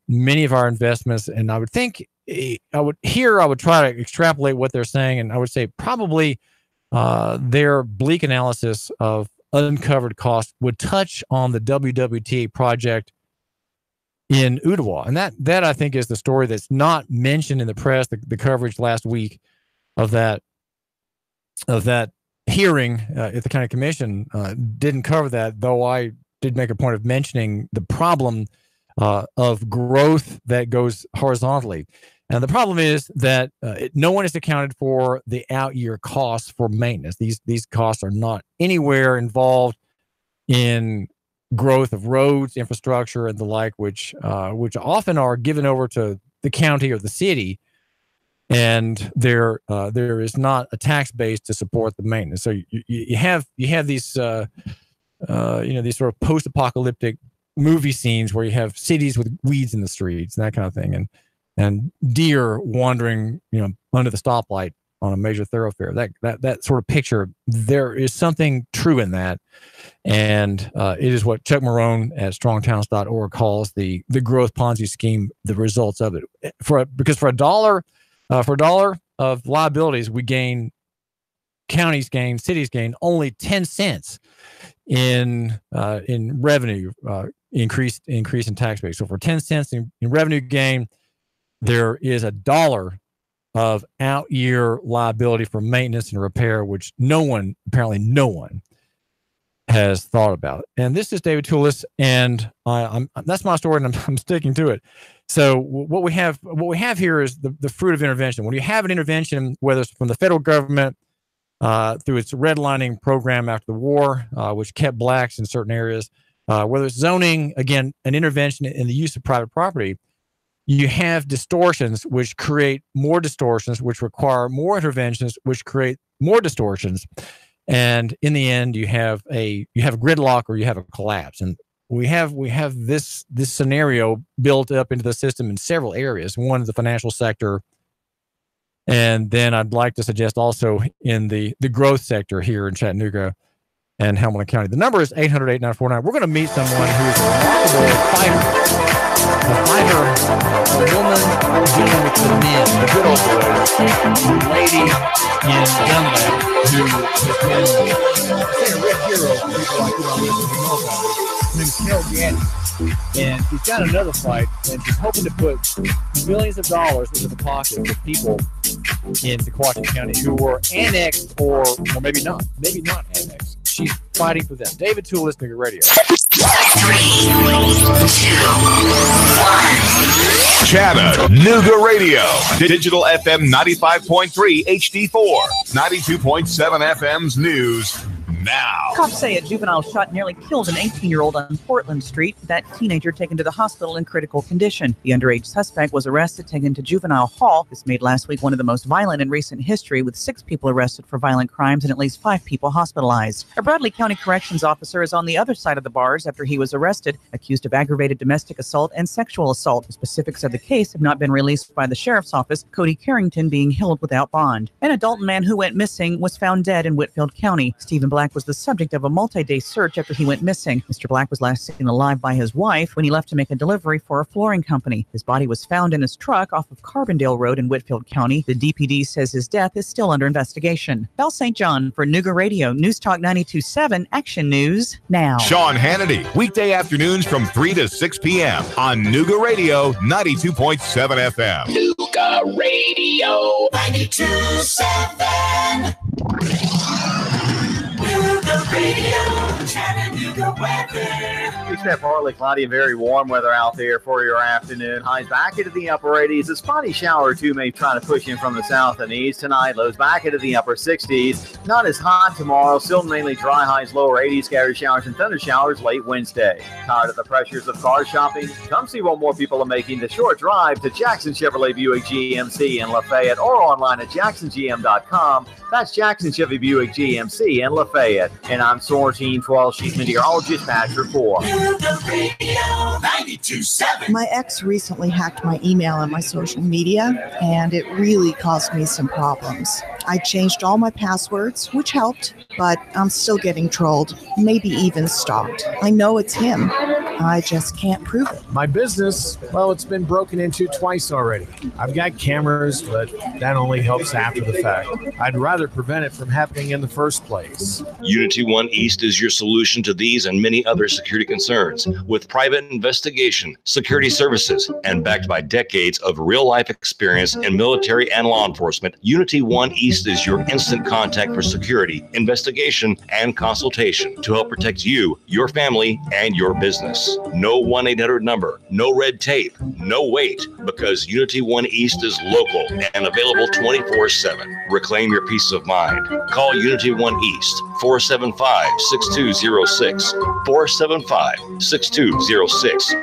[SPEAKER 1] many of our investments, and I would think I would try to extrapolate what they're saying, and I would say probably their bleak analysis of uncovered costs would touch on the WWTA project in Ottawa. And that I think is the story that's not mentioned in the press, the coverage last week of that hearing at the county commission didn't cover that, though I did make a point of mentioning the problem of growth that goes horizontally. And the problem is that no one has accounted for the out-year costs for maintenance. These costs are not anywhere involved in growth of roads, infrastructure, and the like, which often are given over to the county or the city, and there is not a tax base to support the maintenance. So you have these these sort of post-apocalyptic movie scenes where you have cities with weeds in the streets and that kind of thing, and deer wandering under the stoplight on a major thoroughfare. That sort of picture, there is something true in that, and it is what Chuck Marone at strongtowns.org calls the growth Ponzi scheme. The results of it, because for a dollar of liabilities, we gain, counties gain, cities gain only 10 cents in revenue increase in tax base. So for 10 cents in revenue gain, there is $1 of out-year liability for maintenance and repair, which apparently no one has thought about. And this is David Toulis, and that's my story, and I'm sticking to it. So what we have here is the fruit of intervention. When you have an intervention, whether it's from the federal government through its redlining program after the war, which kept blacks in certain areas, whether it's zoning, again, an intervention in the use of private property, you have distortions which create more distortions, which require more interventions, which create more distortions. And in the end, you have a gridlock or you have a collapse. And we have this scenario built up into the system in several areas. One is the financial sector. And then I'd like to suggest also in the growth sector here in Chattanooga and Hamilton County. The number is 800-8949. We're going to meet someone who's a remarkable fighter. A woman dealing with the men, the good old boys, the lady in Dunlap who has been a real hero for people like you on this who know about it. Her name's Gaddy. And she's got another fight, and she's hoping to put millions of dollars into the pockets of people in Sequatchie County who were annexed or maybe not annexed. She's fighting for them. David Toulis, Nigga Radio.
[SPEAKER 10] 3, 2, 1.
[SPEAKER 2] Chattanooga Radio. Digital FM 95.3 HD4. 92.7 FM's news now.
[SPEAKER 3] Cops say a juvenile shot nearly killed an 18-year-old on Portland Street. That teenager taken to the hospital in critical condition. The underage suspect was arrested, taken to juvenile hall. This made last week one of the most violent in recent history, with 6 people arrested for violent crimes and at least 5 people hospitalized. A Bradley County corrections officer is on the other side of the bars after he was arrested, accused of aggravated domestic assault and sexual assault. The specifics of the case have not been released by the sheriff's office, Cody Carrington being held without bond. An adult man who went missing was found dead in Whitfield County. Stephen Black was the subject of a multi-day search after he went missing. Mr. Black was last seen alive by his wife when he left to make a delivery for a flooring company. His body was found in his truck off of Carbondale Road in Whitfield County. The DPD says his death is still under investigation. Belle St. John for Nooga Radio, News Talk 92.7, Action News Now.
[SPEAKER 2] Sean Hannity, weekday afternoons from 3 to 6 p.m. on Nooga Radio 92.7 FM.
[SPEAKER 10] Nooga Radio 92.7. Nooga Radio, Chattanooga weather.
[SPEAKER 11] We expect partly cloudy and very warm weather out there for your afternoon. Highs back into the upper 80s. A spotty shower or two may try to push in from the south and east tonight. Lows back into the upper 60s. Not as hot tomorrow. Still mainly dry, highs lower 80s. Scattered showers and thunder showers late Wednesday. Tired of the pressures of car shopping? Come see what more people are making the short drive to Jackson Chevrolet Buick GMC in Lafayette or online at jacksongm.com. That's Jackson Chevy Buick GMC in Lafayette. And I'm Sortine 12 Chief Meteorologist Patrick Ford.
[SPEAKER 12] My ex recently hacked my email and my social media, and it really caused me some problems. I changed all my passwords, which helped, but I'm still getting trolled, maybe even stalked. I know it's him. I just can't prove it.
[SPEAKER 13] My business, well, it's been broken into twice already. I've got cameras, but that only helps after the fact. I'd rather prevent it from happening in the first place.
[SPEAKER 7] Unity One East is your solution to these and many other security concerns. With private investigation, security services, and backed by decades of real-life experience in military and law enforcement, Unity One East is your instant contact for security, investigation, and consultation to help protect you, your family, and your business. No 1-800 number, no red tape, no wait, because Unity One East is local and available 24/7. Reclaim your peace of mind. Call Unity One East, 475-6206, 475-6206.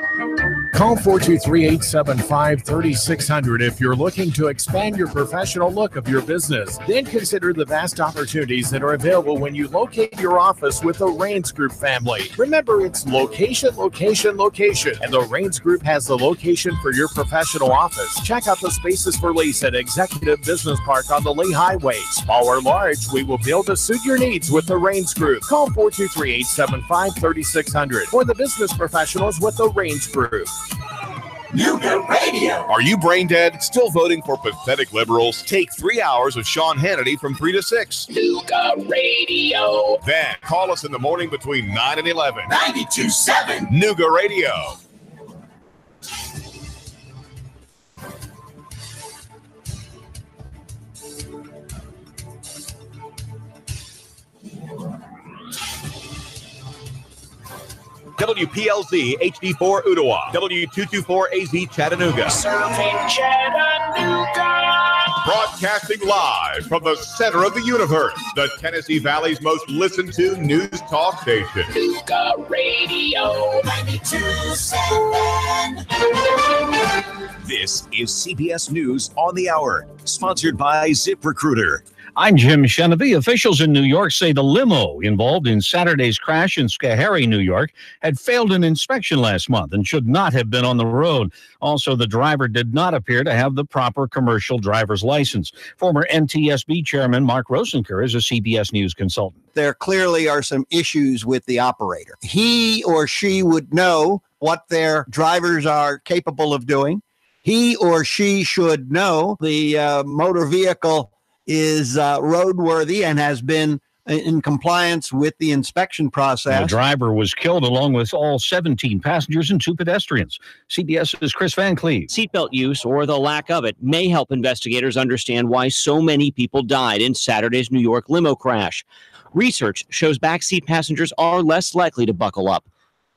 [SPEAKER 13] Call 423-875-3600 if you're looking to expand your professional look of your business. Then consider the vast opportunities that are available when you locate your office with the Rains Group family. Remember, it's location, location, location. And the Rains Group has the location for your professional office. Check out the spaces for lease at Executive Business Park on the Lee Highway. Small or large, we will build to suit your needs with the Rains Group. Call 423-875-3600 for the business professionals with the Rains Group.
[SPEAKER 2] Nuga Radio. Are you brain dead? Still voting for pathetic liberals? Take 3 hours with Sean Hannity from 3 to 6.
[SPEAKER 10] Nuga Radio.
[SPEAKER 2] Then call us in the morning between 9 and 11.
[SPEAKER 10] 92.7
[SPEAKER 2] Nuga Radio. WPLZ HD4 Ottawa, W224AZ Chattanooga.
[SPEAKER 10] Serving Chattanooga.
[SPEAKER 2] Broadcasting live from the center of the universe, the Tennessee Valley's most listened to news talk station.
[SPEAKER 10] Nuga Radio 92.7.
[SPEAKER 14] This is CBS News on the Hour, sponsored by ZipRecruiter.
[SPEAKER 15] I'm Jim Shenevy. Officials in New York say the limo involved in Saturday's crash in Schoharie, New York, had failed an inspection last month and should not have been on the road. Also, the driver did not appear to have the proper commercial driver's license. Former NTSB chairman Mark Rosenker is a CBS News consultant.
[SPEAKER 16] There clearly are some issues with the operator. He or she would know what their drivers are capable of doing. He or she should know the motor vehicle is roadworthy and has been in compliance with the inspection process.
[SPEAKER 15] The driver was killed along with all 17 passengers and 2 pedestrians. CBS's Chris Van Cleve.
[SPEAKER 17] Seatbelt use, or the lack of it, may help investigators understand why so many people died in Saturday's New York limo crash. Research shows backseat passengers are less likely to buckle up.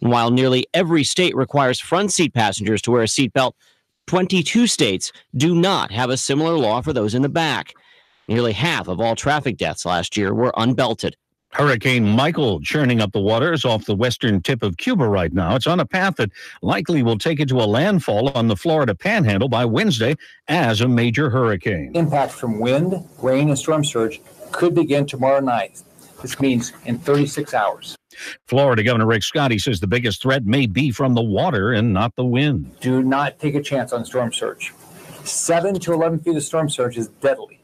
[SPEAKER 17] And while nearly every state requires front seat passengers to wear a seatbelt, 22 states do not have a similar law for those in the back. Nearly half of all traffic deaths last year were unbelted.
[SPEAKER 15] Hurricane Michael churning up the waters off the western tip of Cuba right now. It's on a path that likely will take it to a landfall on the Florida Panhandle by Wednesday as a major hurricane.
[SPEAKER 18] Impacts from wind, rain, and storm surge could begin tomorrow night. This means in 36 hours.
[SPEAKER 15] Florida Governor Rick Scott says the biggest threat may be from the water and not the wind.
[SPEAKER 18] Do not take a chance on storm surge. 7 to 11 feet of storm surge is deadly.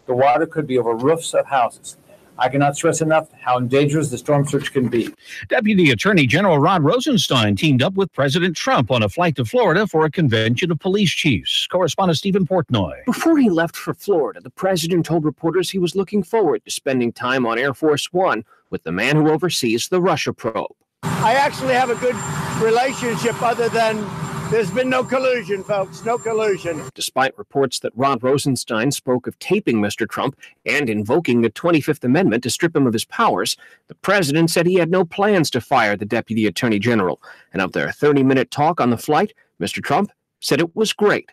[SPEAKER 18] The water could be over roofs of houses. I cannot stress enough how dangerous the storm surge can be.
[SPEAKER 15] Deputy Attorney General Rod Rosenstein teamed up with President Trump on a flight to Florida for a convention of police chiefs. Correspondent Stephen Portnoy.
[SPEAKER 19] Before he left for Florida, the president told reporters he was looking forward to spending time on Air Force One with the man who oversees the Russia probe.
[SPEAKER 20] I actually have a good relationship other than there's been no collusion, folks, no collusion.
[SPEAKER 19] Despite reports that Rod Rosenstein spoke of taping Mr. Trump and invoking the 25th Amendment to strip him of his powers, the president said he had no plans to fire the deputy attorney general. And of their 30-minute talk on the flight, Mr. Trump said it was great.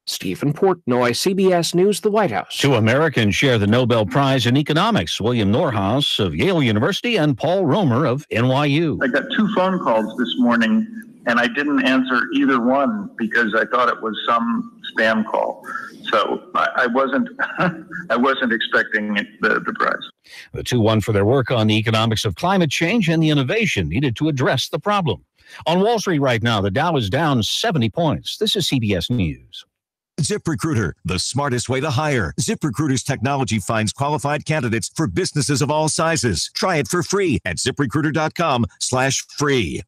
[SPEAKER 19] Stephen Portnoy, CBS News, the White House.
[SPEAKER 15] 2 Americans share the Nobel Prize in Economics, William Norhaus of Yale University and Paul Romer of NYU.
[SPEAKER 21] I got 2 phone calls this morning, and I didn't answer either one because I thought it was some spam call. So I wasn't expecting the prize.
[SPEAKER 15] The 2 won for their work on the economics of climate change and the innovation needed to address the problem. On Wall Street right now, the Dow is down 70 points. This is CBS News.
[SPEAKER 14] ZipRecruiter, the smartest way to hire. ZipRecruiter's technology finds qualified candidates for businesses of all sizes. Try it for free at ZipRecruiter.com/free.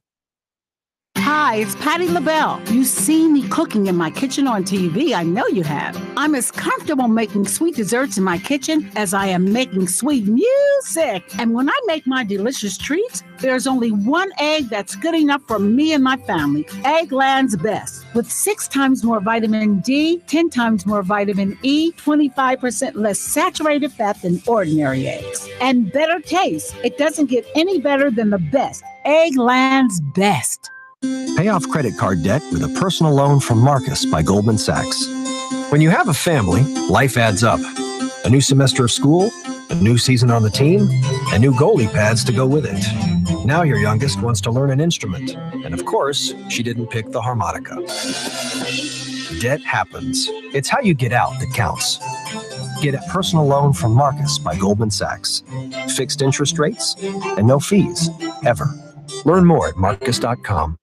[SPEAKER 4] Hi, it's Patti LaBelle. You've seen me cooking in my kitchen on TV. I know you have. I'm as comfortable making sweet desserts in my kitchen as I am making sweet music. And when I make my delicious treats, there's only one egg that's good enough for me and my family. Eggland's Best. With 6 times more vitamin D, 10 times more vitamin E, 25% less saturated fat than ordinary eggs. And better taste. It doesn't get any better than the best. Eggland's Best.
[SPEAKER 22] Pay off credit card debt with a personal loan from Marcus by Goldman Sachs. When you have a family, life adds up. A new semester of school, a new season on the team, and new goalie pads to go with it. Now your youngest wants to learn an instrument. And of course, she didn't pick the harmonica. Debt happens. It's how you get out that counts. Get a personal loan from Marcus by Goldman Sachs. Fixed interest rates and no fees, ever. Learn more at marcus.com.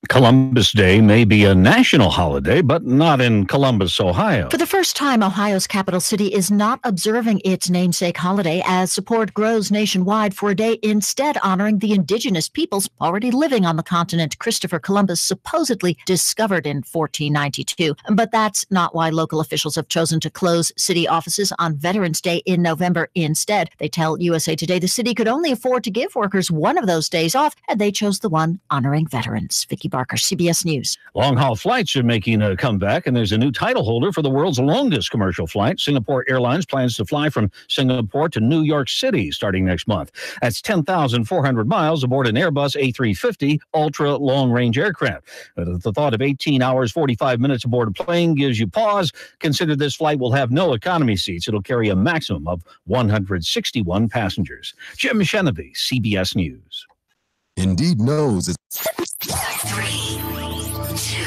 [SPEAKER 15] Columbus Day may be a national holiday, but not in Columbus, Ohio.
[SPEAKER 23] For the first time, Ohio's capital city is not observing its namesake holiday as support grows nationwide for a day instead honoring the indigenous peoples already living on the continent Christopher Columbus supposedly discovered in 1492. But that's not why local officials have chosen to close city offices on Veterans Day in November instead. They tell USA Today the city could only afford to give workers one of those days off, and they chose the one honoring veterans. Vicki Barker, CBS News.
[SPEAKER 15] Long-haul flights are making a comeback, and there's a new title holder for the world's longest commercial flight. Singapore Airlines plans to fly from Singapore to New York City starting next month. That's 10,400 miles aboard an Airbus A350 ultra-long-range aircraft. The thought of 18 hours, 45 minutes aboard a plane gives you pause. Consider this flight will have no economy seats. It'll carry a maximum of 161 passengers. Jim Shenevy, CBS News.
[SPEAKER 24] Indeed knows it's
[SPEAKER 10] 3, 2,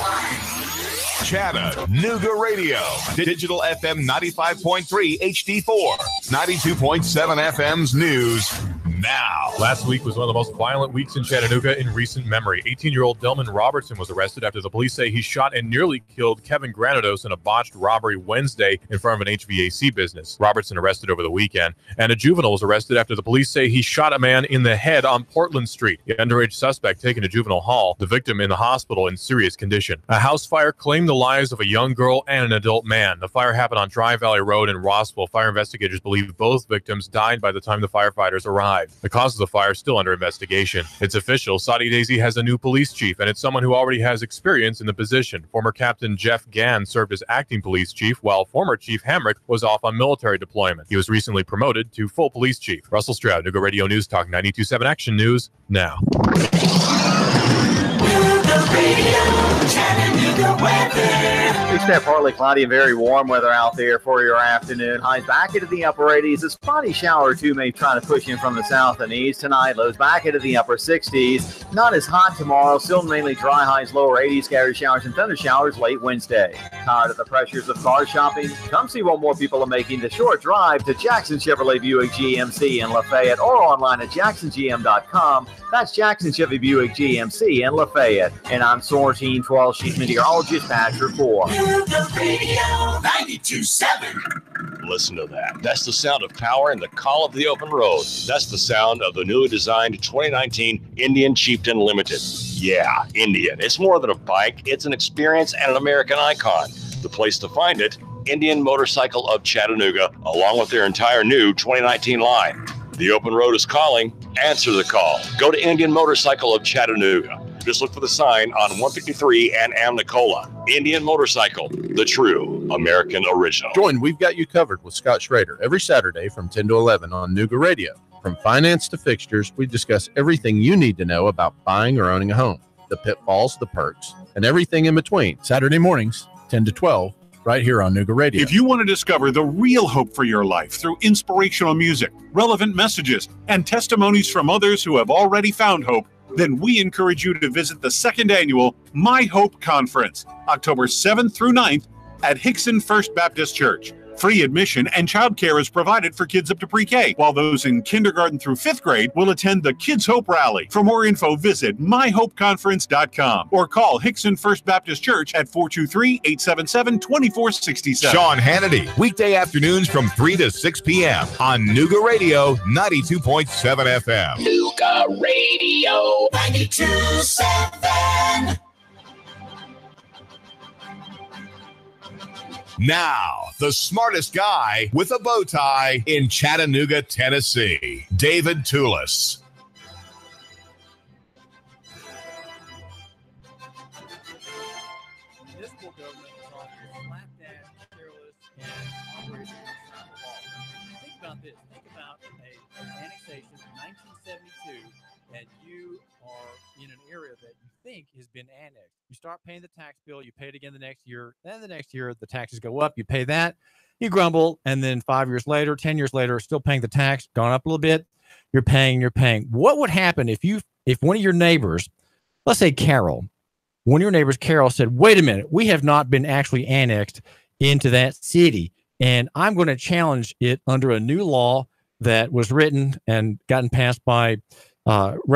[SPEAKER 10] 1.
[SPEAKER 2] Chattanooga Radio. Digital FM 95.3 HD4. 92.7 FM's news now.
[SPEAKER 8] Last week was one of the most violent weeks in Chattanooga in recent memory. 18-year-old Delman Robertson was arrested after the police say he shot and nearly killed Kevin Granados in a botched robbery Wednesday in front of an HVAC business. Robertson arrested over the weekend, and a juvenile was arrested after the police say he shot a man in the head on Portland Street. The underage suspect taken to juvenile hall, the victim in the hospital in serious condition. A house fire claimed the lives of a young girl and an adult man. The fire happened on Dry Valley Road in Rossville. Fire investigators believe both victims died by the time the firefighters arrived. The cause of the fire is still under investigation. It's official. Saudi Daisy has a new police chief, and it's someone who already has experience in the position. Former Captain Jeff Gann served as acting police chief, while former Chief Hamrick was off on military deployment. He was recently promoted to full police chief. Russell Stroud, Nuga Radio News Talk 92.7 Action News now.
[SPEAKER 11] Expect partly cloudy and very warm weather out there for your afternoon. Highs back into the upper 80s. A spotty shower or two may try to push in from the south and east tonight. Lows back into the upper 60s. Not as hot tomorrow. Still mainly dry. Highs lower 80s. Scattered showers and thunder showers late Wednesday. Tired of the pressures of car shopping? Come see what more people are making the short drive to Jackson Chevrolet Buick GMC in Lafayette or online at jacksongm.com. That's Jackson Chevy Buick GMC in Lafayette. And I'm Sortine 12 Chief Meteorologist Patrick Moore.
[SPEAKER 10] Radio 92.7.
[SPEAKER 7] Listen to that. That's the sound of power and the call of the open road. That's the sound of the newly designed 2019 Indian Chieftain Limited. Yeah, Indian. It's more than a bike. It's an experience and an American icon. The place to find it, Indian Motorcycle of Chattanooga, along with their entire new 2019 line. The open road is calling. Answer the call. Go to Indian Motorcycle of Chattanooga. Just look for the sign on 153 and Amnicola. Indian Motorcycle, the true American original.
[SPEAKER 9] Join We've Got You Covered with Scott Schrader every Saturday from 10 to 11 on Nuga Radio. From finance to fixtures, we discuss everything you need to know about buying or owning a home, the pitfalls, the perks, and everything in between.
[SPEAKER 13] Saturday mornings, 10 to 12, right here on Nuga Radio.
[SPEAKER 25] If you want to discover the real hope for your life through inspirational music, relevant messages, and testimonies from others who have already found hope, then we encourage you to visit the second annual My Hope Conference, October 7th through 9th at Hickson First Baptist Church. Free admission and childcare is provided for kids up to pre-K, while those in kindergarten through 5th grade will attend the Kids Hope Rally. For more info, visit myhopeconference.com or call Hickson First Baptist Church at 423-877-2467.
[SPEAKER 2] Sean Hannity, weekday afternoons from 3 to 6 p.m. on Nuga Radio 92.7 FM.
[SPEAKER 10] Nuga Radio 92.7.
[SPEAKER 2] Now, the smartest guy with a bow tie in Chattanooga, Tennessee, David Toulis.
[SPEAKER 1] Municipal government is often slapdash, careless, and operating outside the law. Think about this. Think about an annexation in 1972, and you are in an area that you think has been annexed. You start paying the tax bill, you pay it again the next year, then the next year the taxes go up, you pay that, you grumble, and then 5 years later, 10 years later, still paying the tax, gone up a little bit, you're paying. What would happen if one of your neighbors, let's say Carol, one of your neighbors, Carol, said, wait a minute, we have not been actually annexed into that city, and I'm going to challenge it under a new law that was written and gotten passed by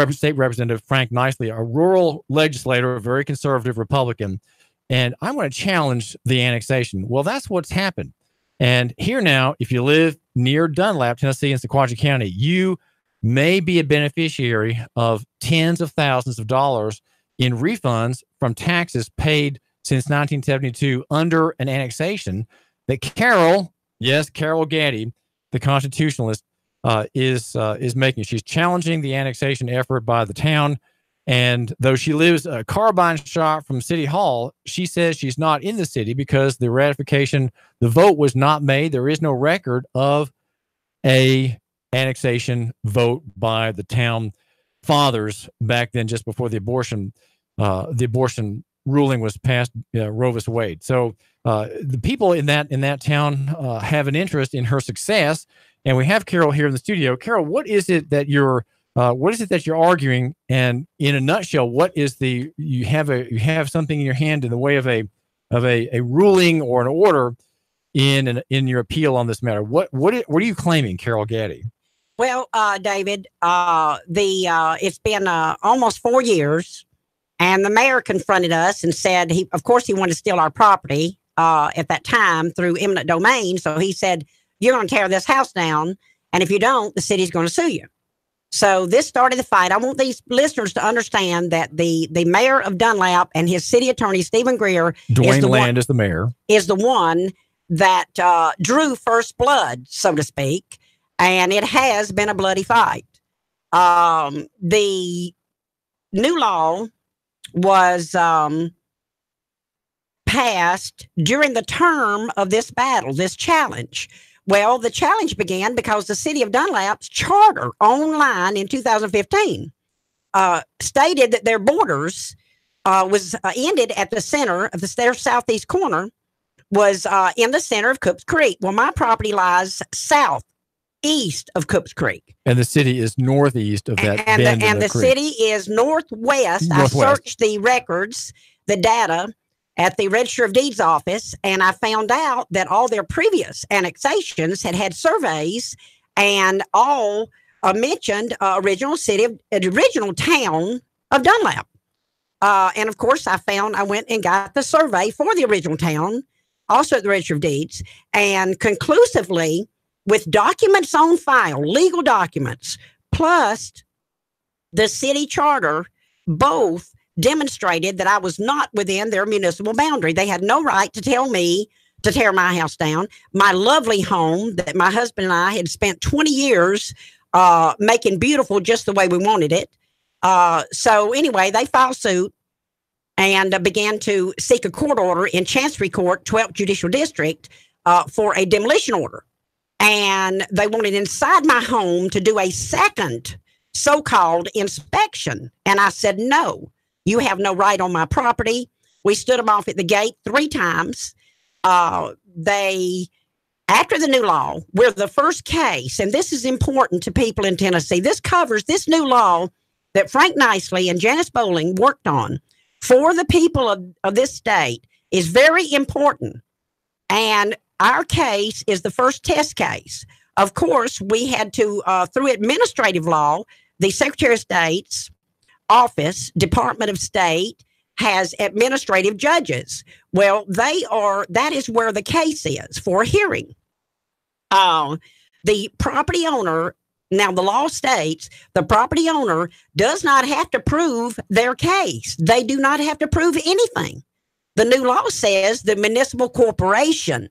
[SPEAKER 1] State Representative Frank Nicely, a rural legislator, a very conservative Republican, and I'm going to challenge the annexation. Well, that's what's happened. And here now, if you live near Dunlap, Tennessee, in Sequatchie County, you may be a beneficiary of tens of thousands of dollars in refunds from taxes paid since 1972 under an annexation that Carol Gaddy, the constitutionalist, is making. She's challenging the annexation effort by the town, and though she lives a carbine shot from City Hall, she says she's not in the city because the vote was not made. There is no record of a annexation vote by the town fathers back then, just before the abortion ruling was passed, Roe v. Wade. So the people in that town have an interest in her success. And we have Carol here in the studio. Carol, what is it that you're arguing? And in a nutshell, you have something in your hand in the way of a ruling or an order in your appeal on this matter. What are you claiming, Carol Gaddy?
[SPEAKER 3] Well, David, it's been almost 4 years, and the mayor confronted us and said of course he wanted to steal our property at that time through eminent domain. So he said, you're going to tear this house down, and if you don't, the city's going to sue you. So this started the fight. I want these listeners to understand that the mayor of Dunlap and his city attorney, Stephen Greer,
[SPEAKER 8] Dwayne Land is the mayor, is
[SPEAKER 3] the one that drew first blood, so to speak, and it has been a bloody fight. The new law was passed during the term of this battle, this challenge. Well, the challenge began because the city of Dunlap's charter online in 2015 stated that their borders was ended at the center of their southeast corner was in the center of Coops Creek. Well, my property lies southeast of Coops Creek.
[SPEAKER 8] And the city is northeast of that bend
[SPEAKER 3] and the
[SPEAKER 8] creek.
[SPEAKER 3] City is northwest. I searched the records, the data, at the Register of Deeds office, and I found out that all their previous annexations had surveys, and all mentioned original town of Dunlap. And of course, I went and got the survey for the original town, also at the Register of Deeds, and conclusively, with documents on file, legal documents, plus the city charter, both demonstrated that I was not within their municipal boundary. They had no right to tell me to tear my house down. My lovely home that my husband and I had spent 20 years making beautiful just the way we wanted it. So anyway, they filed suit and began to seek a court order in Chancery Court, 12th Judicial District, for a demolition order. And they wanted inside my home to do a second so-called inspection. And I said, no. You have no right on my property. We stood them off at the gate 3 times. After the new law, we're the first case, and this is important to people in Tennessee. This covers this new law that Frank Nicely and Janice Bowling worked on for the people of this state is very important. And our case is the first test case. Of course, we had to, through administrative law, the Secretary of State's office, Department of State, has administrative judges. Well, that is where the case is for hearing. The property owner, now the law states the property owner does not have to prove their case. They do not have to prove anything. The new law says the municipal corporation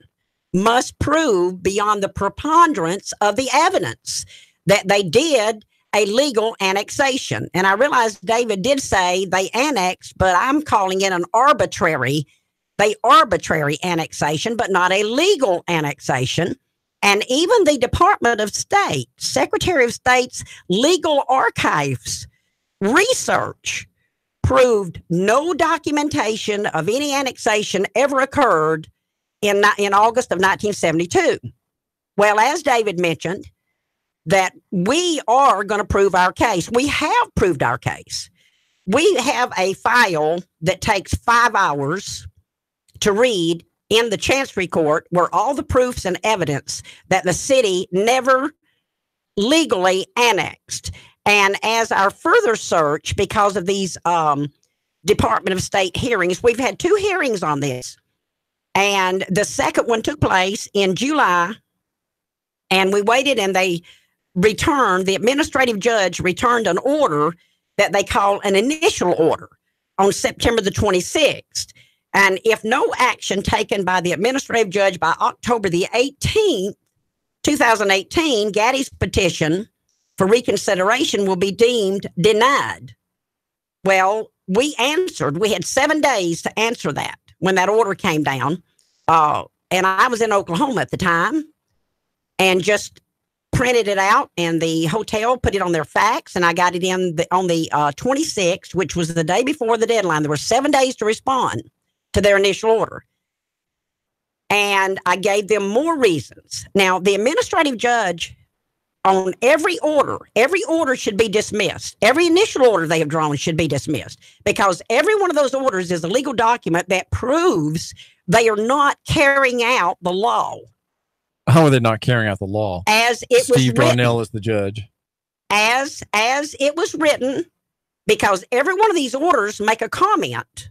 [SPEAKER 3] must prove beyond the preponderance of the evidence that they did a legal annexation. And I realize David did say they annexed, but I'm calling it an arbitrary annexation, but not a legal annexation. And even the Department of State, Secretary of State's legal archives research proved no documentation of any annexation ever occurred in August of 1972. Well, as David mentioned, that we are going to prove our case. We have proved our case. We have a file that takes 5 hours to read in the Chancery Court, where all the proofs and evidence that the city never legally annexed. And as our further search, because of these Department of State hearings, we've had 2 hearings on this. And the second one took place in July, and we waited, and the administrative judge returned an order that they call an initial order on September the 26th. And if no action taken by the administrative judge by October the 18th, 2018, Gaddy's petition for reconsideration will be deemed denied. Well, we answered. We had 7 days to answer that when that order came down. And I was in Oklahoma at the time and just printed it out, and the hotel put it on their fax, and I got it in on the 26th, which was the day before the deadline. There were 7 days to respond to their initial order. And I gave them more reasons. Now, the administrative judge on every order should be dismissed. Every initial order they have drawn should be dismissed, because every one of those orders is a legal document that proves they are not carrying out the law.
[SPEAKER 5] How are they not carrying out the law?
[SPEAKER 3] As it was
[SPEAKER 5] Steve
[SPEAKER 3] written,
[SPEAKER 5] Brownell is the judge.
[SPEAKER 3] As it was written, because every one of these orders make a comment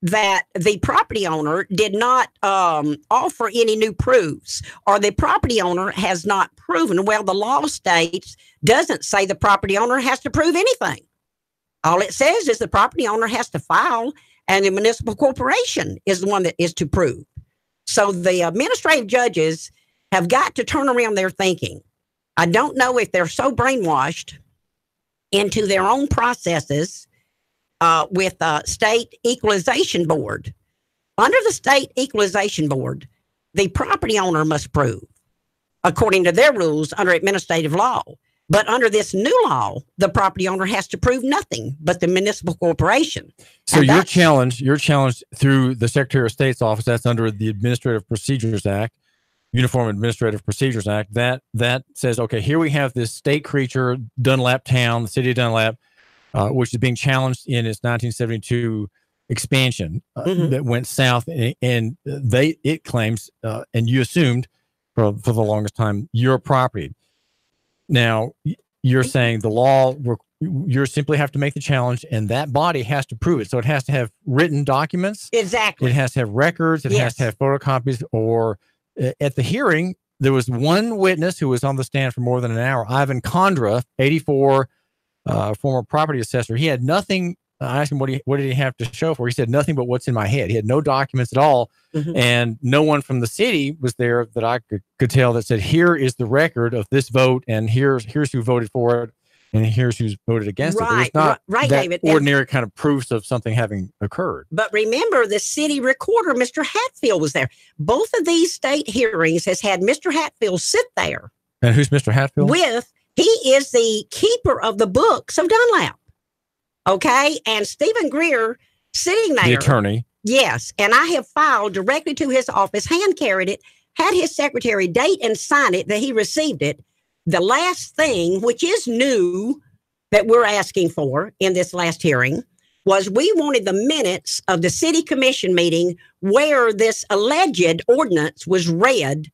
[SPEAKER 3] that the property owner did not offer any new proofs, or the property owner has not proven. Well, the law states doesn't say the property owner has to prove anything. All it says is the property owner has to file, and the municipal corporation is the one that is to prove. So the administrative judges have got to turn around their thinking. I don't know if they're so brainwashed into their own processes with State Equalization Board. Under the State Equalization Board, the property owner must prove, according to their rules under administrative law. But under this new law, the property owner has to prove nothing but the municipal corporation.
[SPEAKER 5] So you're challenged through the Secretary of State's office. That's under the Administrative Procedures Act, Uniform Administrative Procedures Act. That says, okay, here we have this state creature, Dunlap town, the city of Dunlap, which is being challenged in its 1972 expansion that went south, and it claims, and you assumed for the longest time, your property. Now, you're saying the law, you simply have to make the challenge, and that body has to prove it. So it has to have written documents.
[SPEAKER 3] Exactly.
[SPEAKER 5] It has to have records. It has to have photocopies. Or at the hearing, there was one witness who was on the stand for more than an hour, Ivan Condra, 84, former property assessor. He had nothing. I asked him what did he have to show for. He said nothing but what's in my head. He had no documents at all, and no one from the city was there that I could tell that said, here is the record of this vote, and here's who voted for it, and here's who's voted against it. There's not that
[SPEAKER 3] David.
[SPEAKER 5] ordinary kind of proofs of something having occurred.
[SPEAKER 3] But remember, the city recorder, Mr. Hatfield, was there. Both of these state hearings has had Mr. Hatfield sit there.
[SPEAKER 5] And who's Mr. Hatfield?
[SPEAKER 3] He is the keeper of the books of Dunlap. Okay, and Stephen Greer sitting there.
[SPEAKER 5] The attorney.
[SPEAKER 3] Yes, and I have filed directly to his office, hand-carried it, had his secretary date and sign it that he received it. The last thing, which is new, that we're asking for in this last hearing, was we wanted the minutes of the city commission meeting where this alleged ordinance was read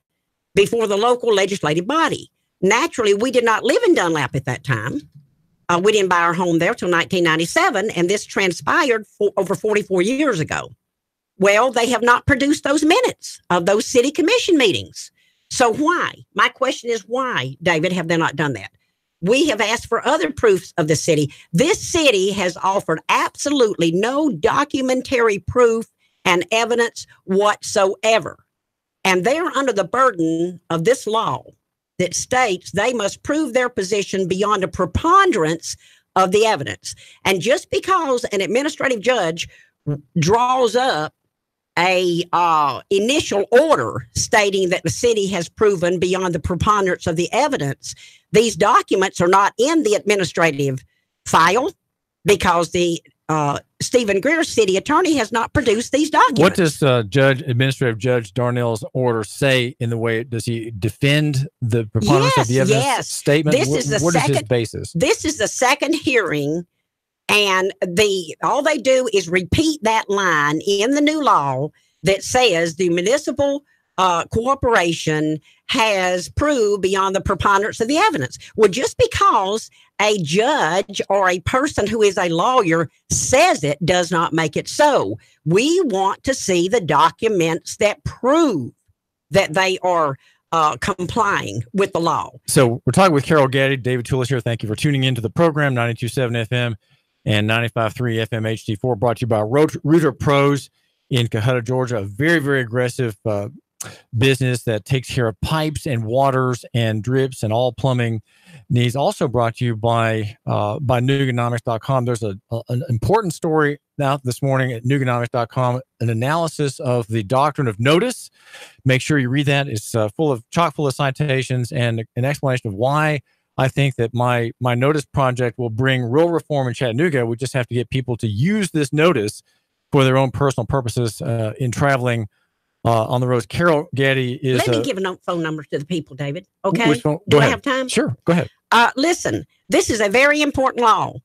[SPEAKER 3] before the local legislative body. Naturally, we did not live in Dunlap at that time. We didn't buy our home there till 1997, and this transpired over 44 years ago. Well, they have not produced those minutes of those city commission meetings. So why? My question is why, David, have they not done that? We have asked for other proofs of the city. This city has offered absolutely no documentary proof and evidence whatsoever. And they're under the burden of this law that states they must prove their position beyond a preponderance of the evidence. And just because an administrative judge draws up a initial order stating that the city has proven beyond the preponderance of the evidence, these documents are not in the administrative file because the Stephen Greer city attorney has not produced these documents.
[SPEAKER 5] What does Administrative Judge Darnell's order say in the way? Does he defend the preponderance of the evidence statement? What is his basis?
[SPEAKER 3] This is the second hearing, and all they do is repeat that line in the new law that says the municipal corporation has proved beyond the preponderance of the evidence. Well, just because a judge or a person who is a lawyer says it does not make it so. We want to see the documents that prove that they are complying with the law.
[SPEAKER 5] So we're talking with Carol Gaddy. David Toulis here. Thank you for tuning into the program, 92.7 FM and 95.3 FM HD4, brought to you by Router Pros in Cohutta, Georgia. A very, very aggressive business that takes care of pipes and waters and drips and all plumbing needs. Also brought to you by Nuganomics.com. There's an important story out this morning at Nuganomics.com, an analysis of the doctrine of notice. Make sure you read that. It's chock full of citations and an explanation of why I think that my notice project will bring real reform in Chattanooga. We just have to get people to use this notice for their own personal purposes in traveling on the roads. Carol Gaddy is...
[SPEAKER 3] Let me give phone numbers to the people, David. Okay?
[SPEAKER 5] Which phone?
[SPEAKER 3] Do I have time?
[SPEAKER 5] Sure. Go ahead.
[SPEAKER 3] Listen, this is a very important law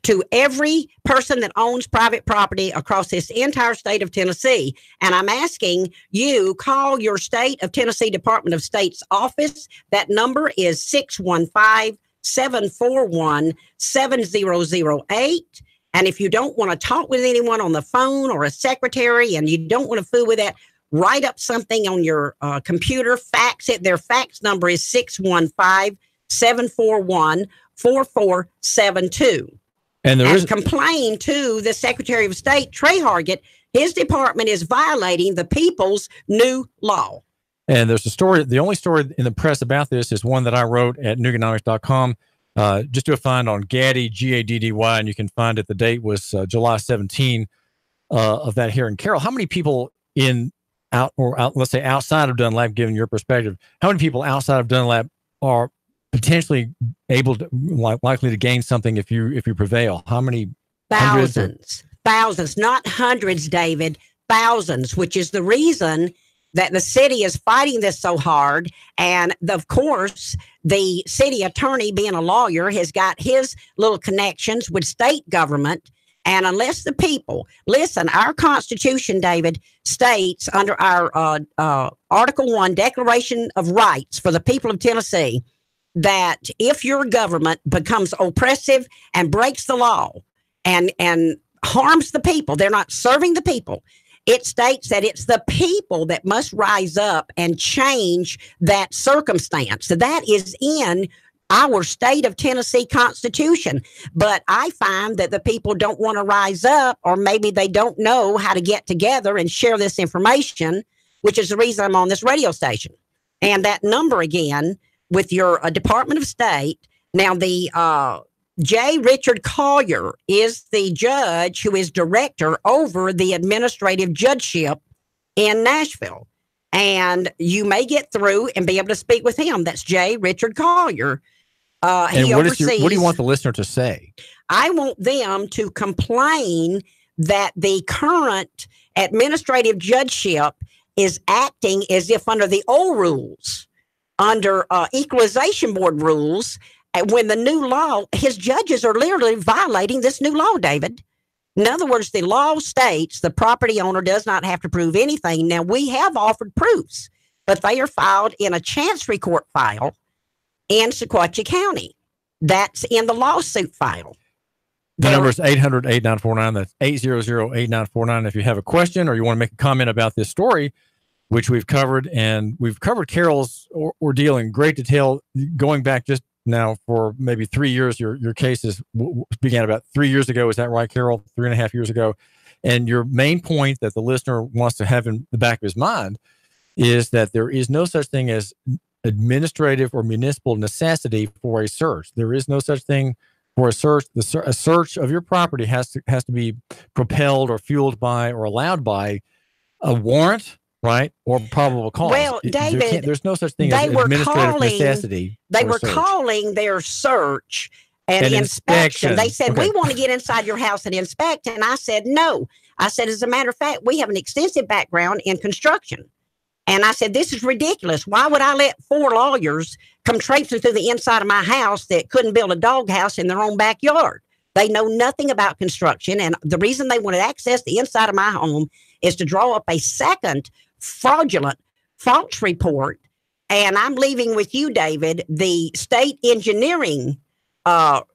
[SPEAKER 3] to every person that owns private property across this entire state of Tennessee. And I'm asking you, call your state of Tennessee Department of State's office. That number is 615-741-7008. And if you don't want to talk with anyone on the phone or a secretary and you don't want to fool with that, write up something on your computer, fax it. Their fax number is 615-741-4472. And complain to the Secretary of State, Trey Hargett. His department is violating the people's new law.
[SPEAKER 5] And there's a story. The only story in the press about this is one that I wrote at Nuganomics.com. Just do a find on Gaddy, Gaddy, and you can find it. The date was July 17 of that hearing. Carol, how many people let's say outside of Dunlap, given your perspective, how many people outside of Dunlap are potentially able to likely to gain something if you prevail? How many?
[SPEAKER 3] Thousands, not hundreds, David. Thousands, which is the reason that the city is fighting this so hard. And of course, the city attorney, being a lawyer, has got his little connections with state government. And unless the people listen, our Constitution, David, states under our Article 1 Declaration of Rights for the people of Tennessee that if your government becomes oppressive and breaks the law and harms the people, they're not serving the people. It states that it's the people that must rise up and change that circumstance. So that is in our state of Tennessee Constitution. But I find that the people don't want to rise up, or maybe they don't know how to get together and share this information, which is the reason I'm on this radio station. And that number again with your Department of State. Now, the J. Richard Collier is the judge who is director over the administrative judgeship in Nashville. And you may get through and be able to speak with him. That's J. Richard Collier.
[SPEAKER 5] And what do you want the listener to say?
[SPEAKER 3] I want them to complain that the current administrative judgeship is acting as if under the old rules, under equalization board rules. When the new law, his judges are literally violating this new law, David. In other words, the law states the property owner does not have to prove anything. Now, we have offered proofs, but they are filed in a chancery court file in Sequatchie County. That's in the lawsuit file.
[SPEAKER 5] The number is 800-8949. That's 800-8949. If you have a question or you want to make a comment about this story, which we've covered, and we've covered Carol's ordeal in great detail, going back just now for maybe 3 years. Your case began about 3 years ago. Is that right, Carol? 3.5 years ago. And your main point that the listener wants to have in the back of his mind is that there is no such thing as administrative or municipal necessity for a search. There is no such thing for a search. A search of your property has to be propelled or fueled by or allowed by a warrant, right, or probable cause.
[SPEAKER 3] Well, David,
[SPEAKER 5] there's no such thing as administrative necessity.
[SPEAKER 3] They were calling their search an inspection. They said, we want to get inside your house and inspect. And I said, no. I said, as a matter of fact, we have an extensive background in construction. And I said, this is ridiculous. Why would I let 4 lawyers come traipsing through the inside of my house that couldn't build a doghouse in their own backyard? They know nothing about construction. And the reason they wanted access to the inside of my home is to draw up a second fraudulent false report. And I'm leaving with you, David, the state engineering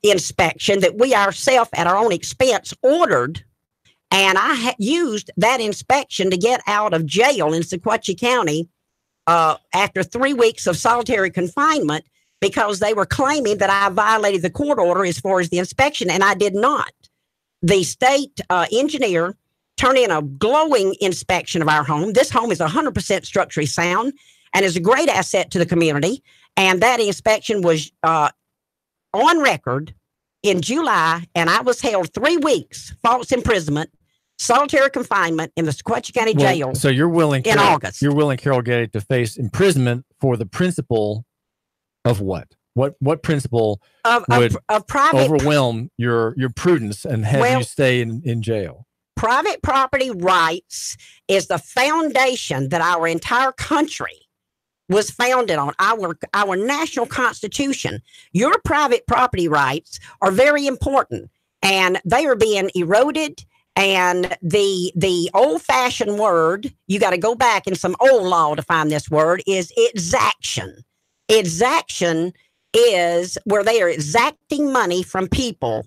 [SPEAKER 3] inspection that we ourselves at our own expense ordered. And I used that inspection to get out of jail in Sequatchie County after 3 weeks of solitary confinement because they were claiming that I violated the court order as far as the inspection, and I did not. The state engineer turned in a glowing inspection of our home. This home is 100% structurally sound and is a great asset to the community. And that inspection was on record in July, and I was held 3 weeks, false imprisonment, solitary confinement in the Sequatchie County Jail.
[SPEAKER 5] So you're willing
[SPEAKER 3] in August.
[SPEAKER 5] You're willing, Carol Gaddy, to face imprisonment for the principle of what? What principle would overwhelm your prudence and have you stay in jail?
[SPEAKER 3] Private property rights is the foundation that our entire country was founded on, our national constitution. Your private property rights are very important, and they are being eroded. And the old-fashioned word, you got to go back in some old law to find this word, is exaction. Exaction is where they are exacting money from people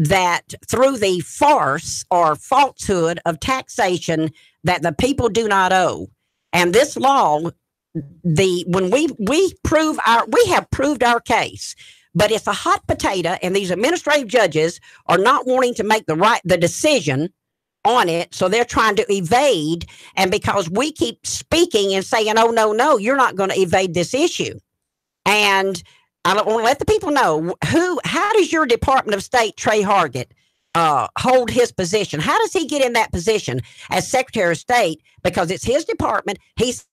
[SPEAKER 3] that through the farce or falsehood of taxation that the people do not owe. And this law, when we have proved our case, but it's a hot potato, and these administrative judges are not wanting to make the decision on it, so they're trying to evade. And because we keep speaking and saying, "Oh no, you're not going to evade this issue," and I want to let the people know how does your Department of State Trey Hargett hold his position? How does he get in that position as Secretary of State? Because it's his department. He's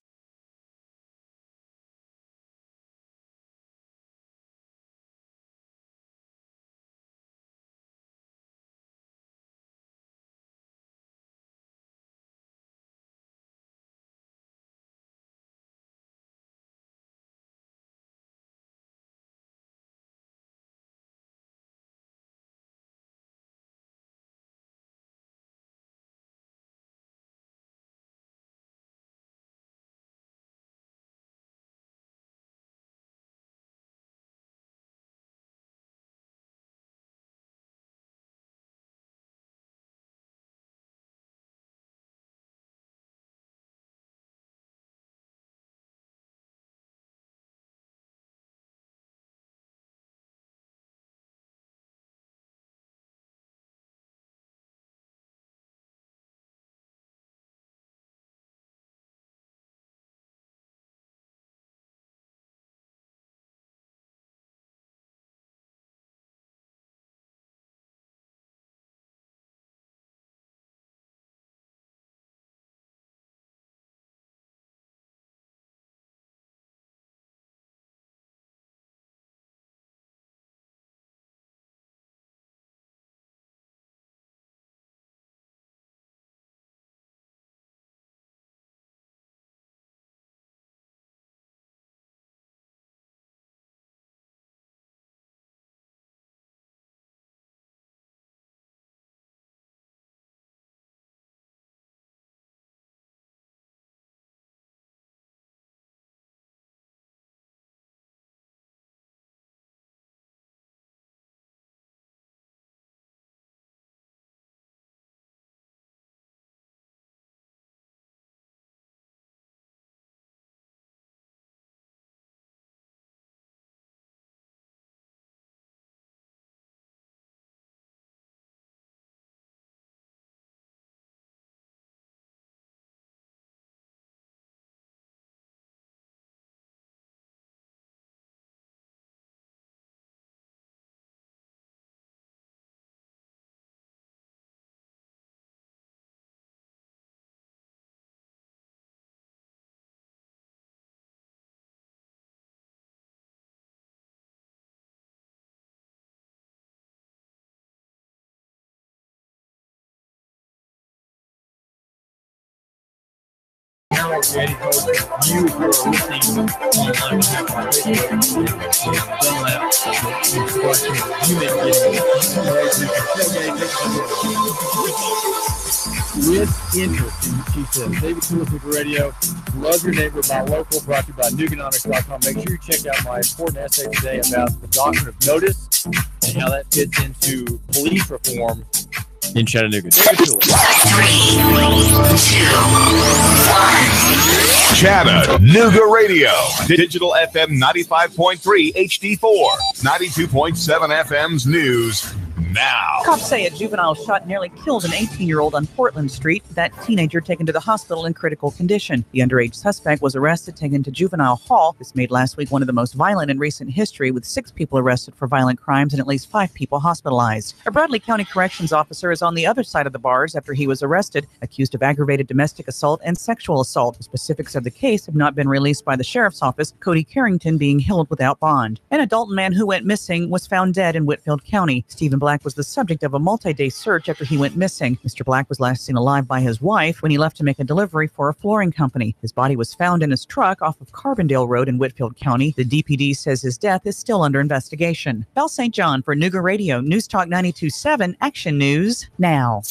[SPEAKER 5] Carol, Gaddy, folks, you who are listening online with Dunlap, you may get with interest. She says, David Tools with Radio. Love your neighbor by local, brought to you by Nuganomics.com. Make sure you check out my important essay today about the doctrine of notice and how that fits into police reform in Chattanooga. David Tools.
[SPEAKER 2] 3, 2, 1. Chattanooga Radio. Digital FM 95.3 HD4. 92.7 FM's news. Now.
[SPEAKER 6] Cops say a juvenile shot nearly killed an 18-year-old on Portland Street. That teenager taken to the hospital in critical condition. The underage suspect was arrested, taken to juvenile hall. This made last week one of the most violent in recent history, with 6 people arrested for violent crimes and at least 5 people hospitalized. A Bradley County corrections officer is on the other side of the bars after he was arrested, accused of aggravated domestic assault and sexual assault. The specifics of the case have not been released by the sheriff's office, Cody Carrington being held without bond. An adult man who went missing was found dead in Whitfield County. Stephen Black was the subject of a multi-day search after he went missing. Mr. Black was last seen alive by his wife when he left to make a delivery for a flooring company. His body was found in his truck off of Carbondale Road in Whitfield County. The DPD says his death is still under investigation. Belle St. John for Nooga Radio, News Talk 92.7, Action News now.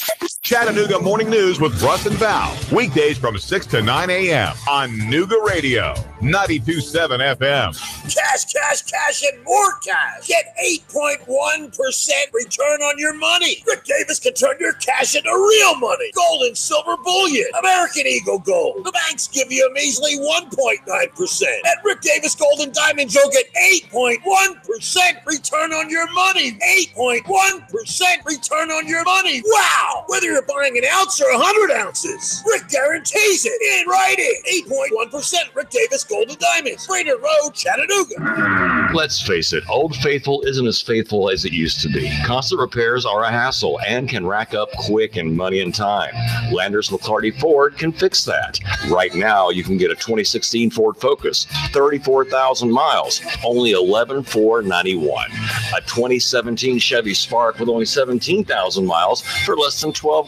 [SPEAKER 2] Chattanooga Morning News with Russ and Val. Weekdays from 6 to 9 a.m. on Nooga Radio, 92.7 FM.
[SPEAKER 10] Cash, cash, cash, and more cash. Get 8.1% return on your money. Rick Davis can turn your cash into real money. Gold and silver bullion. American Eagle Gold. The banks give you a measly 1.9%. At Rick Davis Gold and Diamonds, you'll get 8.1% return on your money. 8.1% return on your money. Wow! Whether you're buying an ounce or 100 ounces, Rick guarantees it in writing. 8.1% Rick Davis Gold and Diamonds. Brainerd Road, Chattanooga.
[SPEAKER 7] Let's face it, Old Faithful isn't as faithful as it used to be. Constant repairs are a hassle and can rack up quick in money and time. Landers McClarty Ford can fix that. Right now, you can get a 2016 Ford Focus, 34,000 miles, only $11,491. A 2017 Chevy Spark with only 17,000 miles for less than $12,000.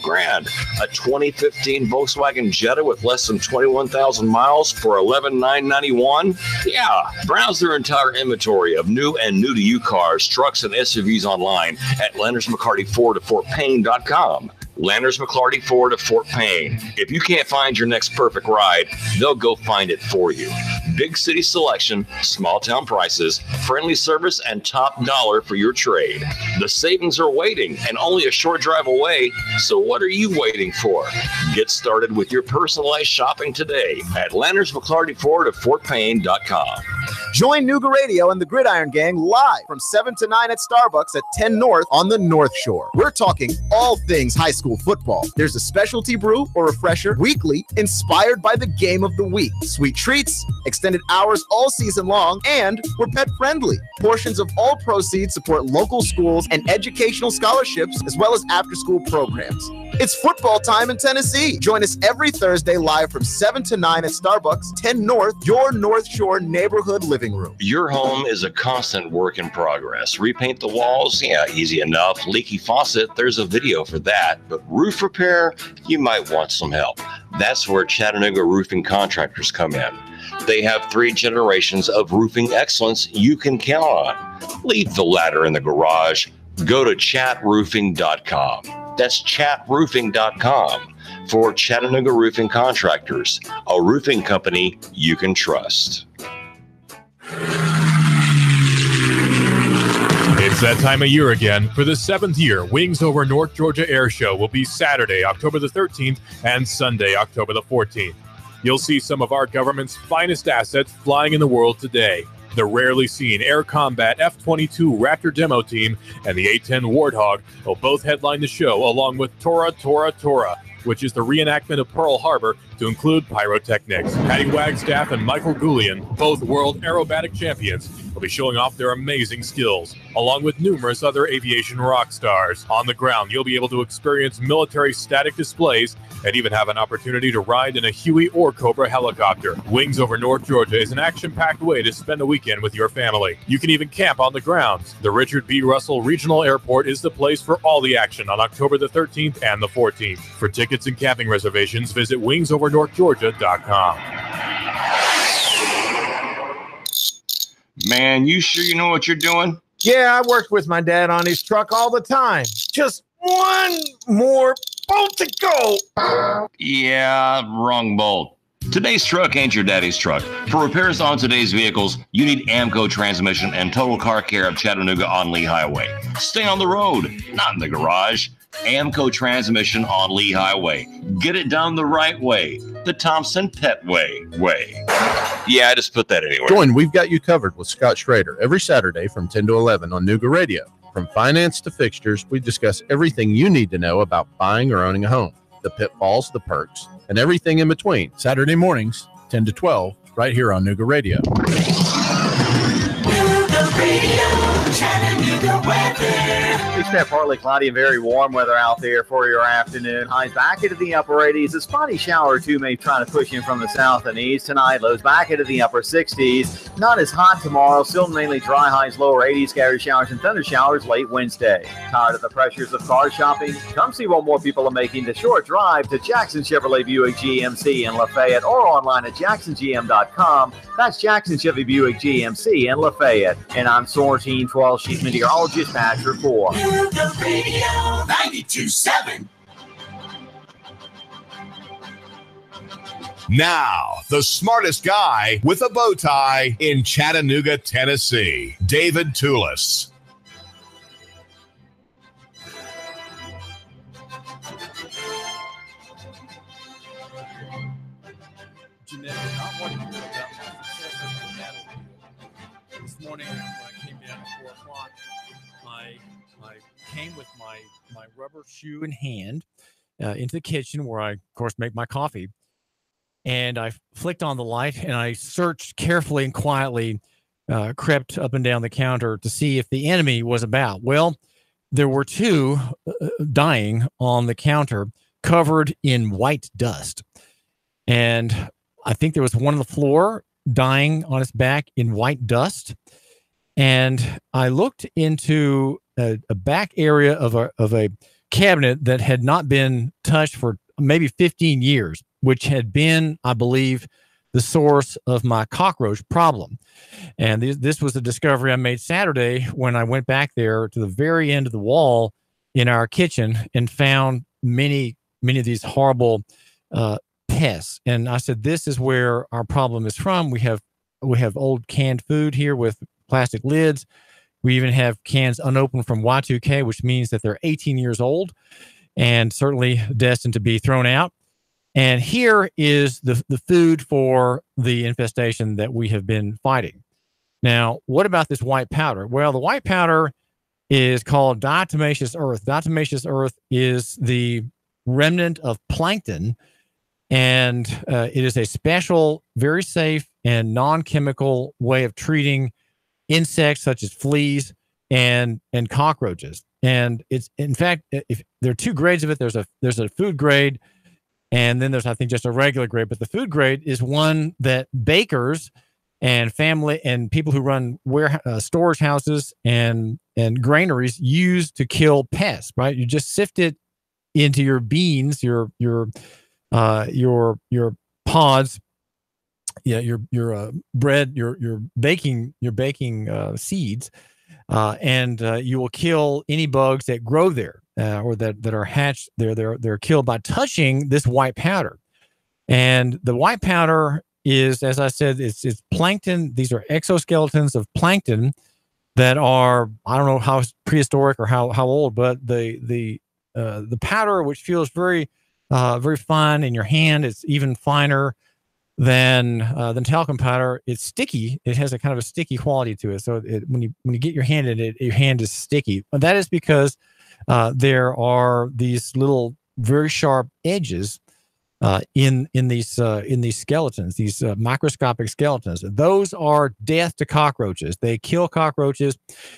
[SPEAKER 7] A 2015 Volkswagen Jetta with less than 21,000 miles for $11,991. Yeah, browse their entire inventory of new and new-to-you cars, trucks, and SUVs online at Landers McCarty Ford of FortPayne.com. Landers McClarty Ford of Fort Payne. If you can't find your next perfect ride, they'll go find it for you. Big city selection, small town prices, friendly service, and top dollar for your trade. The savings are waiting and only a short drive away, so what are you waiting for? Get started with your personalized shopping today at Landers McClarty Ford of FortPayne.com.
[SPEAKER 12] Join Nooga Radio and the Gridiron Gang live from 7 to 9 at Starbucks at 10 North on the North Shore. We're talking all things high school football. There's a specialty brew or refresher weekly inspired by the game of the week. Sweet treats, extended hours all season long, and we're pet friendly. Portions of all proceeds support local schools and educational scholarships as well as after-school programs. It's football time in Tennessee. Join us every Thursday live from 7 to 9 at Starbucks, 10 North, your North Shore neighborhood living room.
[SPEAKER 7] Your home is a constant work in progress. Repaint the walls? Yeah, easy enough. Leaky faucet? There's a video for that. But roof repair? You might want some help. That's where Chattanooga roofing contractors come in. They have 3 generations of roofing excellence you can count on. Leave the ladder in the garage. Go to chatroofing.com. That's chatroofing.com for Chattanooga Roofing Contractors, a roofing company you can trust.
[SPEAKER 8] It's that time of year again. For the 7th year, Wings Over North Georgia Air Show will be Saturday, October the 13th, and Sunday, October the 14th. You'll see some of our government's finest assets flying in the world today. The rarely seen Air Combat F-22 Raptor demo team and the A-10 Warthog will both headline the show, along with Tora, which is the reenactment of Pearl Harbor to include pyrotechnics. Patty Wagstaff and Michael Goulian, both world aerobatic champions, will be showing off their amazing skills, along with numerous other aviation rock stars. On the ground, you'll be able to experience military static displays and even have an opportunity to ride in a Huey or Cobra helicopter. Wings Over North Georgia is an action-packed way to spend a weekend with your family. You can even camp on the grounds. The Richard B. Russell Regional Airport is the place for all the action on October the 13th and the 14th. For tickets and camping reservations, visit wingsovernorthgeorgia.com.
[SPEAKER 7] Man, you sure you know what you're doing?
[SPEAKER 16] Yeah, I worked with my dad on his truck all the time. Just one more bolt to go.
[SPEAKER 7] Yeah, wrong bolt. Today's truck ain't your daddy's truck. For repairs on today's vehicles, you need Amco Transmission and Total Car Care of Chattanooga on Lee Highway. Stay on the road, not in the garage. Amco Transmission on Lee Highway. Get it done the right way. The Thompson Pet way. Yeah, I just put that anywhere.
[SPEAKER 9] Join We've Got You Covered with Scott Schrader every Saturday from 10 to 11 on Nuga Radio. From finance to fixtures, we discuss everything you need to know about buying or owning a home, the pitfalls, the perks, and everything in between.
[SPEAKER 17] Saturday mornings, 10 to 12, right here on Nuga Radio.
[SPEAKER 10] Nuga Radio, Chattanooga weather.
[SPEAKER 11] We expect partly cloudy and very warm weather out there for your afternoon. Highs back into the upper 80s. A spotty shower or two may try to push in from the south and east tonight. Lows back into the upper 60s. Not as hot tomorrow. Still mainly dry. Highs lower 80s. Scattered showers and thunder showers late Wednesday. Tired of the pressures of car shopping? Come see what more people are making the short drive to Jackson Chevrolet Buick GMC in Lafayette or online at jacksongm.com. That's Jackson Chevy Buick GMC in Lafayette. And I'm Sortine 12 Chief Meteorologist Patrick Ford.
[SPEAKER 10] Nuga Radio 92.7.
[SPEAKER 2] Now, the smartest guy with a bow tie in Chattanooga, Tennessee, David Toulis.
[SPEAKER 1] Jeanette, not what you heard about my success in the battlefield. This morning, when I came down at 4 o'clock, I came with my rubber shoe in hand into the kitchen where I, of course, make my coffee. And I flicked on the light and I searched carefully and quietly, crept up and down the counter to see if the enemy was about. Well, there were two dying on the counter covered in white dust. And I think there was one on the floor dying on its back in white dust. And I looked into a back area of a cabinet that had not been touched for maybe 15 years, which had been, I believe, the source of my cockroach problem. And this was a discovery I made Saturday when I went back there to the very end of the wall in our kitchen and found many of these horrible pests. And I said, this is where our problem is from. We have old canned food here with plastic lids. We even have cans unopened from Y2K, which means that they're 18 years old and certainly destined to be thrown out. And here is the food for the infestation that we have been fighting. Now, what about this white powder? Well, the white powder is called diatomaceous earth. Diatomaceous earth is the remnant of plankton, and it is a special, very safe, and non-chemical way of treating insects such as fleas and cockroaches. And it's, in fact, if there are two grades of it, there's a food grade, and then there's, I think, just a regular grade. But the food grade is one that bakers and family and people who run storage houses and granaries use to kill pests. Right? You just sift it into your beans, your pods, your bread, your baking seeds, and you will kill any bugs that grow there or that are hatched there. They're killed by touching this white powder. And the white powder is, as I said, it's plankton. These are exoskeletons of plankton that are, I don't know how prehistoric or how old, but the powder, which feels very fine in your hand, it's even finer than talcum powder. It's sticky. It has a kind of a sticky quality to it. So when you get your hand in it, your hand is sticky. And that is because there are these little very sharp edges
[SPEAKER 5] in these skeletons, these microscopic skeletons. Those are death to cockroaches. They kill cockroaches.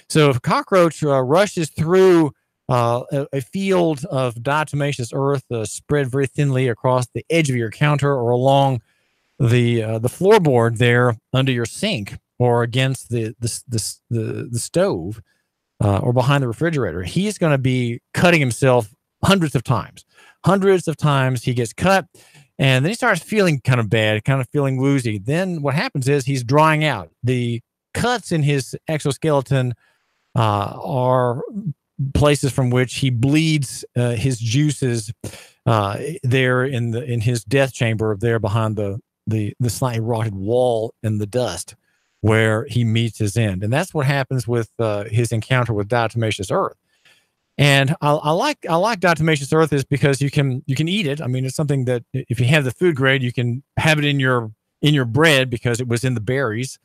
[SPEAKER 5] So if a cockroach rushes through a field of diatomaceous earth spread very thinly across the edge of your counter or along the floorboard there under your sink or against the stove or behind the refrigerator, he's going to be cutting himself hundreds of times. He gets cut, and then he starts feeling kind of bad, kind of feeling woozy. Then what happens is he's drying out. The cuts in his exoskeleton are places from which he bleeds his juices there in his death chamber there behind the slightly rotted wall and the dust where he meets his end. And that's what happens with his encounter with diatomaceous earth. And I like diatomaceous earth is because you can eat it. I mean, it's something that if you have the food grade, you can have it in your bread because it was in the berries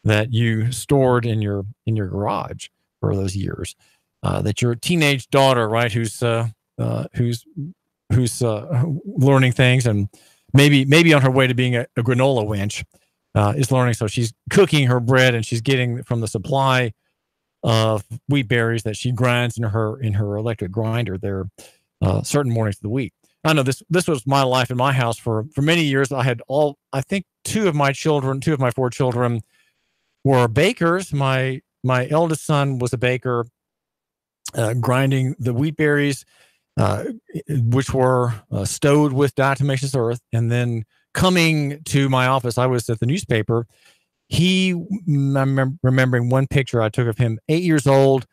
[SPEAKER 5] that you stored in your garage for those years. That your teenage daughter, right, who's learning things and maybe on her way to being a granola wench, is learning. So she's cooking her bread and she's getting from the supply of wheat berries that she grinds in her electric grinder there certain mornings of the week. I know this was my life in my house for many years. I think two of my 4 children were bakers. My eldest son was a baker, grinding the wheat berries, which were stowed with diatomaceous earth, and then coming to my office. I was at the newspaper. I'm remembering one picture I took of him, 8 years old,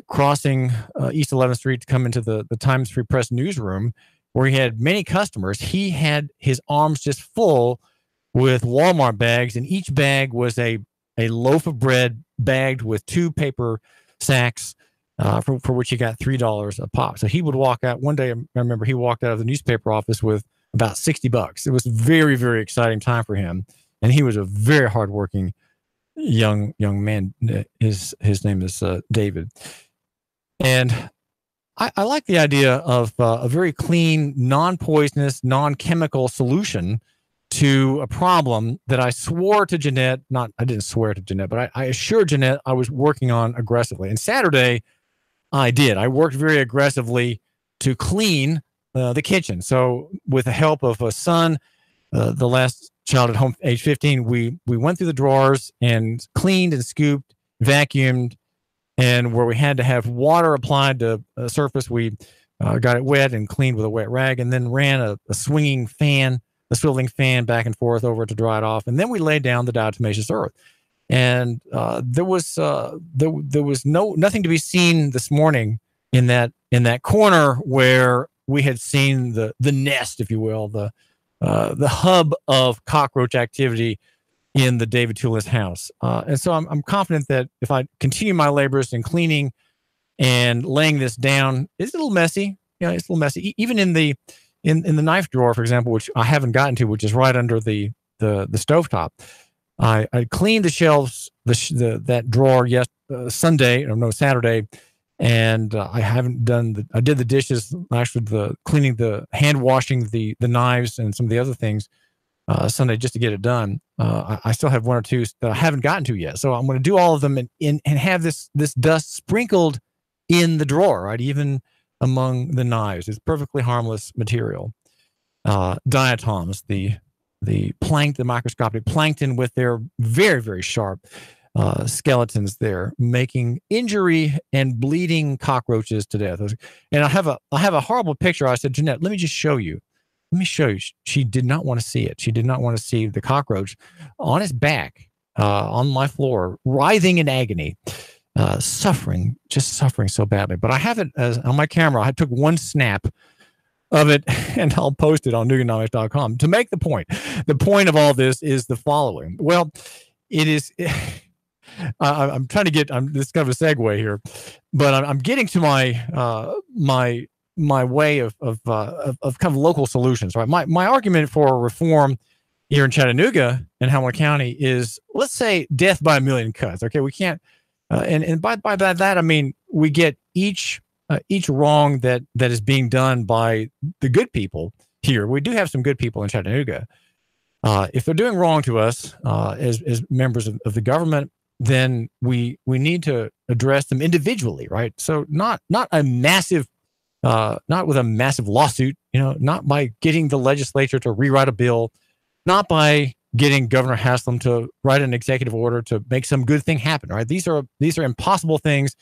[SPEAKER 5] crossing East 11th Street to come into the Times Free Press newsroom, where he had many customers. He had his arms just full with Walmart bags, and each bag was a loaf of bread bagged with 2 paper sacks, for which he got $3 a pop. So he would walk out one day. I remember he walked out of the newspaper office with about $60. It was a very, very exciting time for him. And he was a very hardworking young man. His name is David. And I like the idea of a very clean, non-poisonous, non-chemical solution to a problem that I swore to Jeanette. I didn't swear to Jeanette, but I assured Jeanette I was working on aggressively. And Saturday, I did. I worked very aggressively to clean the kitchen. So with the help of a son, the last child at home, age 15, we went through the drawers and cleaned and scooped, vacuumed, and where we had to have water applied to a surface, we got it wet and cleaned with a wet rag, and then ran a swinging fan, a swiveling fan back and forth over to dry it off, and then we laid down the diatomaceous earth. And there was nothing to be seen this morning in that corner where we had seen the nest, if you will, the hub of cockroach activity in the David Tulis house. And so I'm confident that if I continue my labors in cleaning and laying this down, it's a little messy. It's a little messy. Even in the knife drawer, for example, which I haven't gotten to, which is right under the stovetop. I cleaned the shelves, that drawer Saturday, and I haven't done I did the dishes, actually the cleaning, the hand washing the knives and some of the other things Sunday just to get it done. I still have 1 or 2 that I haven't gotten to yet, so I'm going to do all of them and have this dust sprinkled in the drawer, right, even among the knives. It's perfectly harmless material. Diatoms, the microscopic plankton with their very, very sharp skeletons there, making injury and bleeding cockroaches to death. And I have a horrible picture. I said, Jeanette, let me show you. She did not want to see it. She did not want to see the cockroach on his back, on my floor, writhing in agony, suffering so badly. But I have it on my camera. I took one snap of it, and I'll post it on Nuganomics.com to make the point. The point of all this is the following. Well, it is. I'm trying to get. This is kind of a segue here, but I'm getting to my way of kind of local solutions. Right. My argument for reform here in Chattanooga and Hamilton County is, let's say, death by a million cuts. Okay, we can't. And by that I mean we get each wrong that is being done by the good people here. We do have some good people in Chattanooga. If they're doing wrong to us as members of the government, then we need to address them individually, right? So not a massive, not with a massive lawsuit, not by getting the legislature to rewrite a bill, not by getting Governor Haslam to write an executive order to make some good thing happen, right? These are impossible things.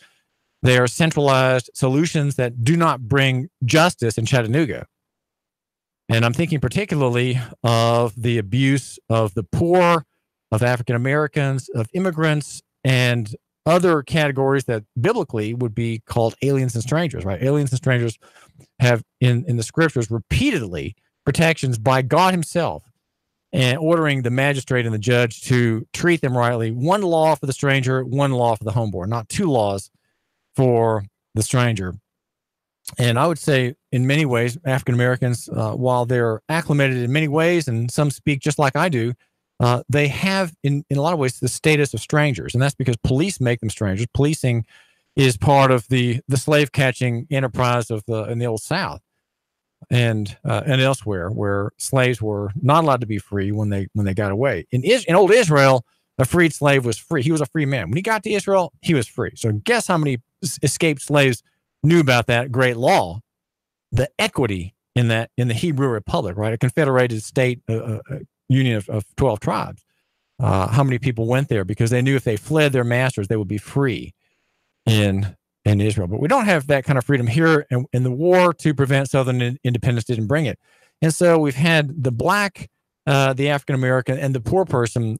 [SPEAKER 5] They are centralized solutions that do not bring justice in Chattanooga. And I'm thinking particularly of the abuse of the poor, of African Americans, of immigrants, and other categories that biblically would be called aliens and strangers, right? Aliens and strangers have in the scriptures repeatedly protections by God himself and ordering the magistrate and the judge to treat them rightly. One law for the stranger, one law for the homeborn, not two laws for the stranger. And I would say in many ways, African Americans, while they're acclimated in many ways, and some speak just like I do, they have in a lot of ways the status of strangers. And that's because police make them strangers. Policing is part of the slave catching enterprise in the Old South and elsewhere, where slaves were not allowed to be free when they got away. In old Israel, a freed slave was free. He was a free man. When he got to Israel, he was free. So guess how many escaped slaves knew about that great law, the equity in the Hebrew Republic, right? A confederated state, union of 12 tribes. How many people went there because they knew if they fled their masters, they would be free in Israel. But we don't have that kind of freedom here, and the war to prevent Southern independence didn't bring it. And so we've had the black, the African American, and the poor person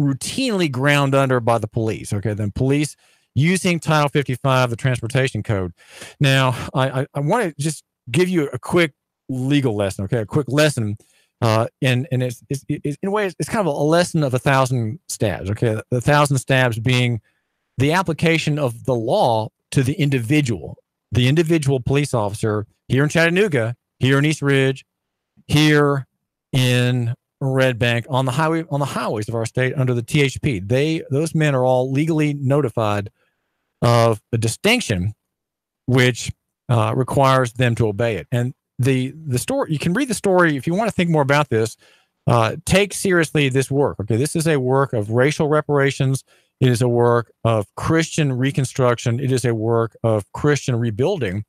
[SPEAKER 5] routinely ground under by the police. Okay, then police using Title 55, the Transportation Code. Now, I want to just give you a quick legal lesson. Okay, a quick lesson. And it's in a way, it's kind of a lesson of 1,000 stabs. Okay, the 1,000 stabs being the application of the law to the individual police officer here in Chattanooga, here in East Ridge, here in Red Bank, on the highways of our state under the THP. Those men are all legally notified of a distinction which requires them to obey it. And the story, you can read the story if you want to think more about this. Take seriously this work. Okay, this is a work of racial reparations. It is a work of Christian reconstruction. It is a work of Christian rebuilding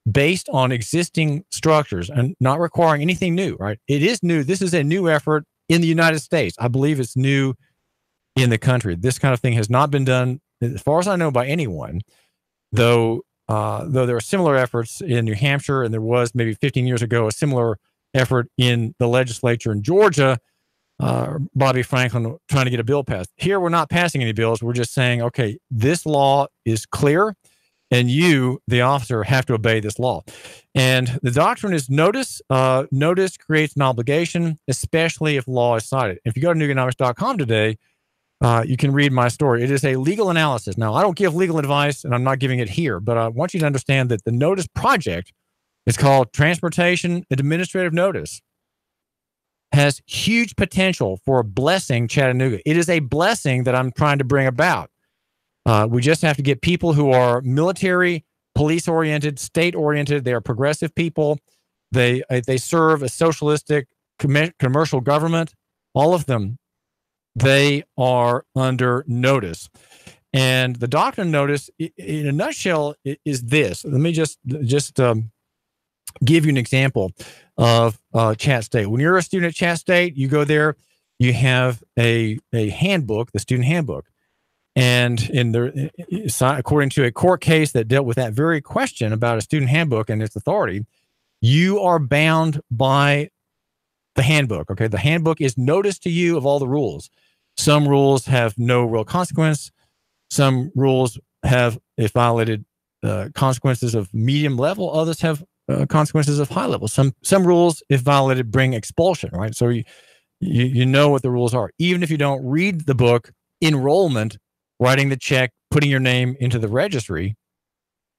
[SPEAKER 5] based on existing structures and not requiring anything new, right? It is new. This is a new effort in the United States. I believe it's new in the country. This kind of thing has not been done, as far as I know, by anyone, though there are similar efforts in New Hampshire, and there was maybe 15 years ago a similar effort in the legislature in Georgia, Bobby Franklin trying to get a bill passed. Here, we're not passing any bills. We're just saying, okay, this law is clear, and you, the officer, have to obey this law. And the doctrine is notice. Notice creates an obligation, especially if law is cited. If you go to Nuganomics.com today, you can read my story. It is a legal analysis. Now, I don't give legal advice, and I'm not giving it here, but I want you to understand that the Notice Project is called Transportation Administrative Notice. Has huge potential for blessing Chattanooga. It is a blessing that I'm trying to bring about. We just have to get people who are military, police-oriented, state-oriented. They are progressive people. They serve a socialistic commercial government. All of them, they are under notice. And the doctrine notice, in a nutshell, is this. Let me just give you an example of Chat State. When you're a student at Chat State, you go there, you have a handbook, the student handbook. And according to a court case that dealt with that very question about a student handbook and its authority, you are bound by the handbook. Okay, the handbook is notice to you of all the rules. Some rules have no real consequence. Some rules have, if violated, consequences of medium level. Others have consequences of high level. Some rules, if violated, bring expulsion, right? So you know what the rules are. Even if you don't read the book, enrollment, writing the check, putting your name into the registry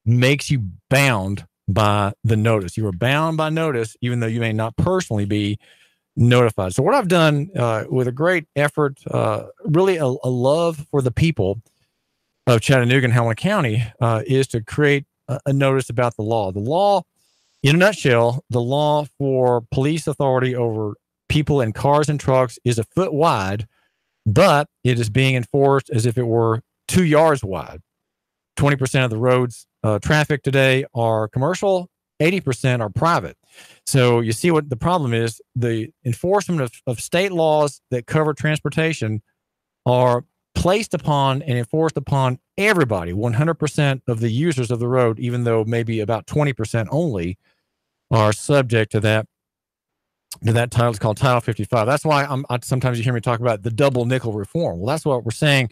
[SPEAKER 5] makes you bound by the notice. You are bound by notice, even though you may not personally be notified. So what I've done with a great effort, really a love for the people of Chattanooga and Helena County, is to create a notice about the law. The law In a nutshell, the law for police authority over people in cars and trucks is a foot wide, but it is being enforced as if it were 2 yards wide. 20% of the roads traffic today are commercial, 80% are private. So you see what the problem is. The enforcement of state laws that cover transportation are placed upon and enforced upon everybody, 100% of the users of the road, even though maybe about 20% only are subject to that title. It's called Title 55. That's why sometimes you hear me talk about the double nickel reform. Well, that's what we're saying.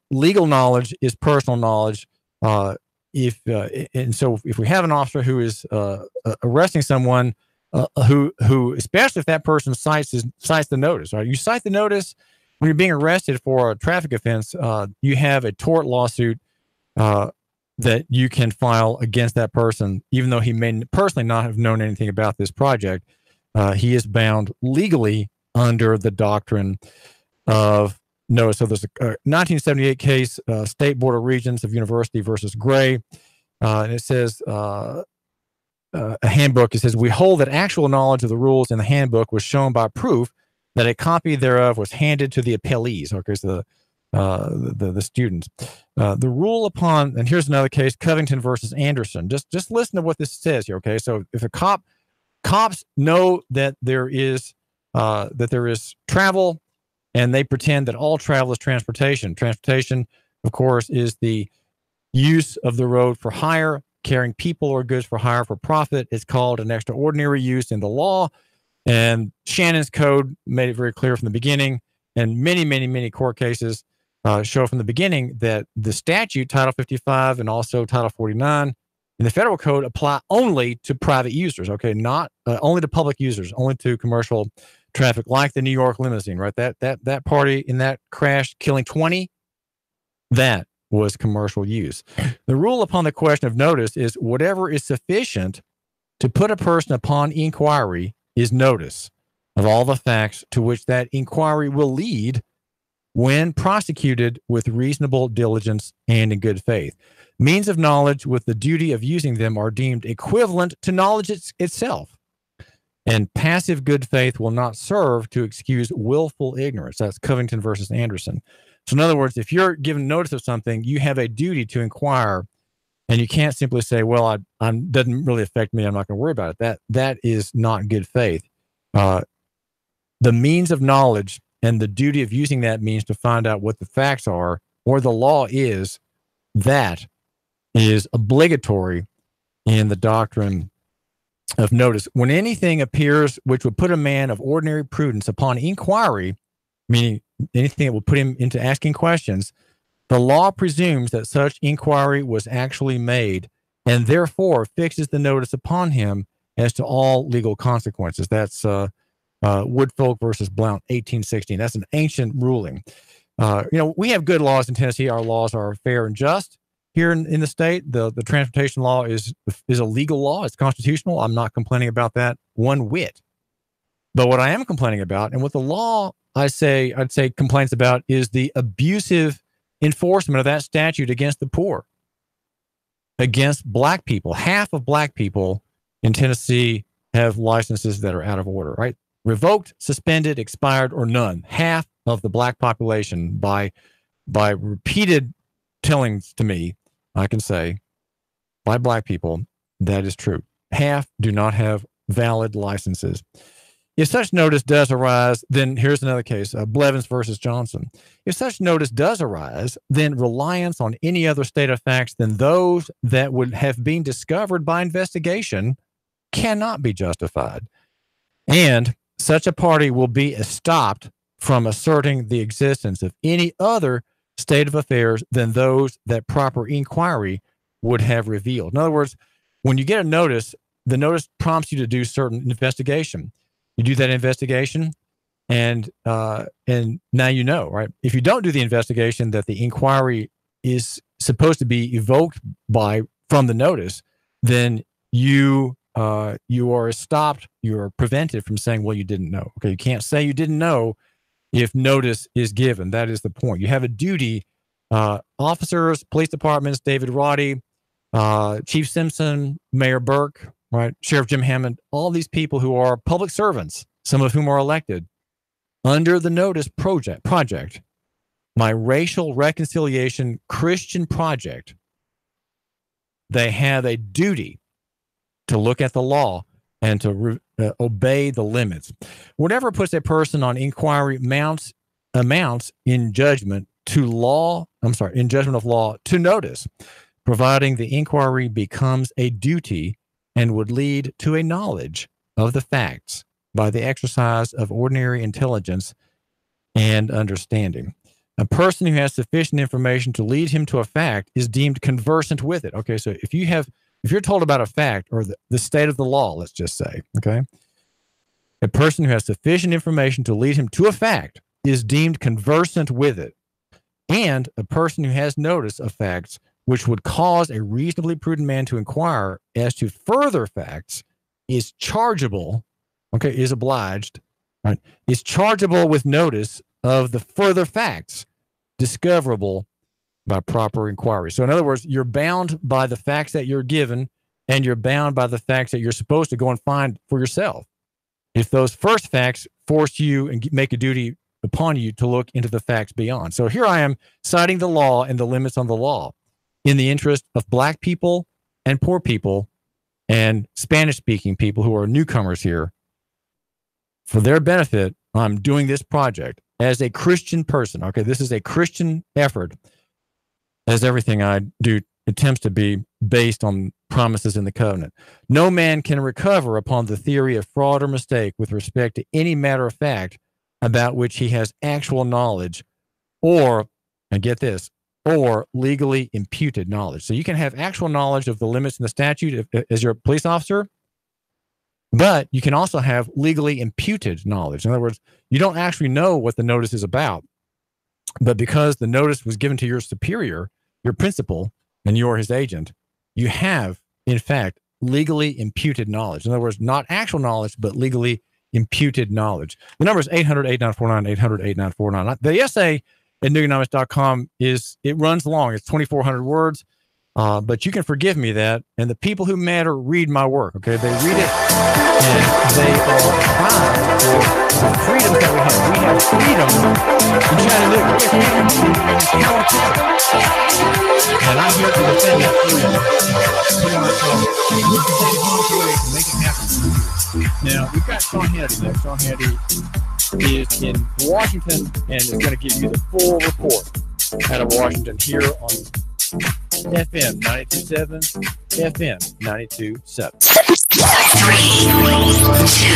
[SPEAKER 5] Legal knowledge is personal knowledge. And so if we have an officer who is arresting someone who, especially if that person cites the notice, right? You cite the notice when you're being arrested for a traffic offense. You have a tort lawsuit that you can file against that person, even though he may personally not have known anything about this project. He is bound legally under the doctrine of notice. So there's a 1978 case, State Board of Regents of University versus Gray. And it says, a handbook, it says, we hold that actual knowledge of the rules in the handbook was shown by proof that a copy thereof was handed to the appellees, okay, so the students. The rule upon, and here's another case, Covington versus Anderson. Just listen to what this says here, okay? So if cops know that there is travel, and they pretend that all travel is transportation. Transportation, of course, is the use of the road for hire, carrying people or goods for hire for profit. It's called an extraordinary use in the law. And Shannon's Code made it very clear from the beginning. And many, many, many court cases show from the beginning that the statute, Title 55 and also Title 49 in the federal code, apply only to private users, okay? Not only to public users, only to commercial traffic, like the New York limousine, right? That party in that crash killing 20, that was commercial use. The rule upon the question of notice is whatever is sufficient to put a person upon inquiry is notice of all the facts to which that inquiry will lead when prosecuted with reasonable diligence and in good faith. Means of knowledge with the duty of using them are deemed equivalent to knowledge itself. And passive good faith will not serve to excuse willful ignorance. That's Covington versus Anderson. So in other words, if you're given notice of something, you have a duty to inquire, and you can't simply say, well, it doesn't really affect me, I'm not going to worry about it. That is not good faith. The means of knowledge and the duty of using that means to find out what the facts are or the law is, that is obligatory in the doctrine of notice. When anything appears which would put a man of ordinary prudence upon inquiry, meaning anything that will put him into asking questions, the law presumes that such inquiry was actually made and therefore fixes the notice upon him as to all legal consequences. That's Woodfolk versus Blount, 1816. That's an ancient ruling. We have good laws in Tennessee. Our laws are fair and just. Here in the state, the transportation law is a legal law. It's constitutional. I'm not complaining about that one whit. But what I am complaining about, and what the law I'd say complains about, is the abusive enforcement of that statute against the poor, against black people. Half of black people in Tennessee have licenses that are out of order, right? Revoked, suspended, expired, or none. Half of the black population, by repeated tellings to me, I can say, by black people, that is true. Half do not have valid licenses. If such notice does arise, then here's another case, Blevins versus Johnson. If such notice does arise, then reliance on any other state of facts than those that would have been discovered by investigation cannot be justified. And such a party will be stopped from asserting the existence of any other state of affairs than those that proper inquiry would have revealed. In other words, when you get a notice, the notice prompts you to do certain investigation. You do that investigation, and now you know, right? If you don't do the investigation that the inquiry is supposed to be evoked from the notice, then you are stopped. You are prevented from saying, well, you didn't know. Okay, you can't say you didn't know if notice is given. That is the point. You have a duty. Officers, police departments, David Roddy, Chief Simpson, Mayor Burke, right? Sheriff Jim Hammond, all these people who are public servants, some of whom are elected, under the Notice project, my racial reconciliation Christian project, they have a duty to look at the law and to obey the limits. Whatever puts a person on inquiry amounts in judgment of law to notice, providing the inquiry becomes a duty and would lead to a knowledge of the facts by the exercise of ordinary intelligence and understanding. A person who has sufficient information to lead him to a fact is deemed conversant with it. Okay, so if you're told about a fact or the state of the law, let's just say, okay, a person who has sufficient information to lead him to a fact is deemed conversant with it. And a person who has notice of facts which would cause a reasonably prudent man to inquire as to further facts is chargeable, okay, is obliged, right, is chargeable with notice of the further facts discoverable by proper inquiry. So in other words, you're bound by the facts that you're given, and you're bound by the facts that you're supposed to go and find for yourself. If those first facts force you and make a duty upon you to look into the facts beyond. So here I am citing the law and the limits on the law in the interest of Black people and poor people and Spanish-speaking people who are newcomers here. For their benefit, I'm doing this project as a Christian person. Okay, this is a Christian effort, as everything I do attempts to be based on promises in the covenant. No man can recover upon the theory of fraud or mistake with respect to any matter of fact about which he has actual knowledge or, and get this, or legally imputed knowledge. So you can have actual knowledge of the limits in the statute as you're a police officer, but you can also have legally imputed knowledge. In other words, you don't actually know what the notice is about, but because the notice was given to your superior, your principal, and you're his agent, you have, in fact, legally imputed knowledge. In other words, not actual knowledge, but legally imputed knowledge. The number is 800-8949, 800-8949. The essay at newgonomics.com it runs long. It's 2,400 words, but you can forgive me that. And the people who matter read my work, okay? They read it, and they are proud for the freedom that we have. We have freedom in Chattanooga. And I'm here to defend that freedom. Make it happen. Now, we've got Sean Hannity next. Sean Hannity is in Washington and is going to give you the full report out of Washington here on FM 92.7, FM 92.7.
[SPEAKER 2] 3, 2,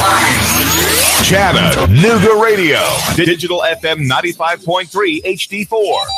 [SPEAKER 2] 1. Chattanooga Radio. Digital FM 95.3 HD4.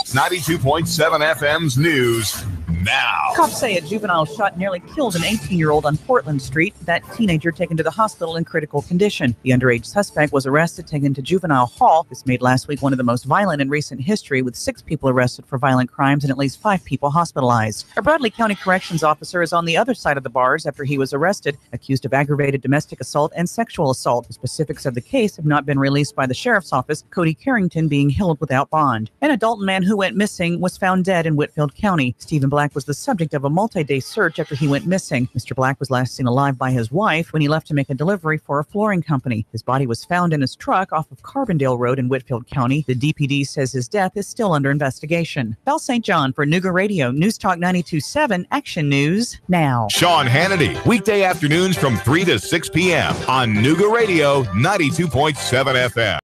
[SPEAKER 2] 92.7 FM's news now.
[SPEAKER 6] Cops say a juvenile shot nearly killed an 18-year-old on Portland Street. That teenager taken to the hospital in critical condition. The underage suspect was arrested, taken to juvenile hall. This made last week one of the most violent in recent history, with 6 people arrested for violent crimes and at least 5 people hospitalized. A Bradley County corrections officer is on the other side of the bars after he was arrested, accused of aggravated domestic assault and sexual assault. The specifics of the case have not been released by the sheriff's office, Cody Carrington being held without bond. An adult man who went missing was found dead in Whitfield County. Stephen Black was the subject of a multi-day search after he went missing. Mr. Black was last seen alive by his wife when he left to make a delivery for a flooring company. His body was found in his truck off of Carbondale Road in Whitfield County. The DPD says his death is still under investigation. Val St. John for Nooga Radio, News Talk 92.7, Action News now.
[SPEAKER 2] Sean Hannity, weekday afternoons from 3 to 6 p.m. on Nooga Radio 92.7 FM.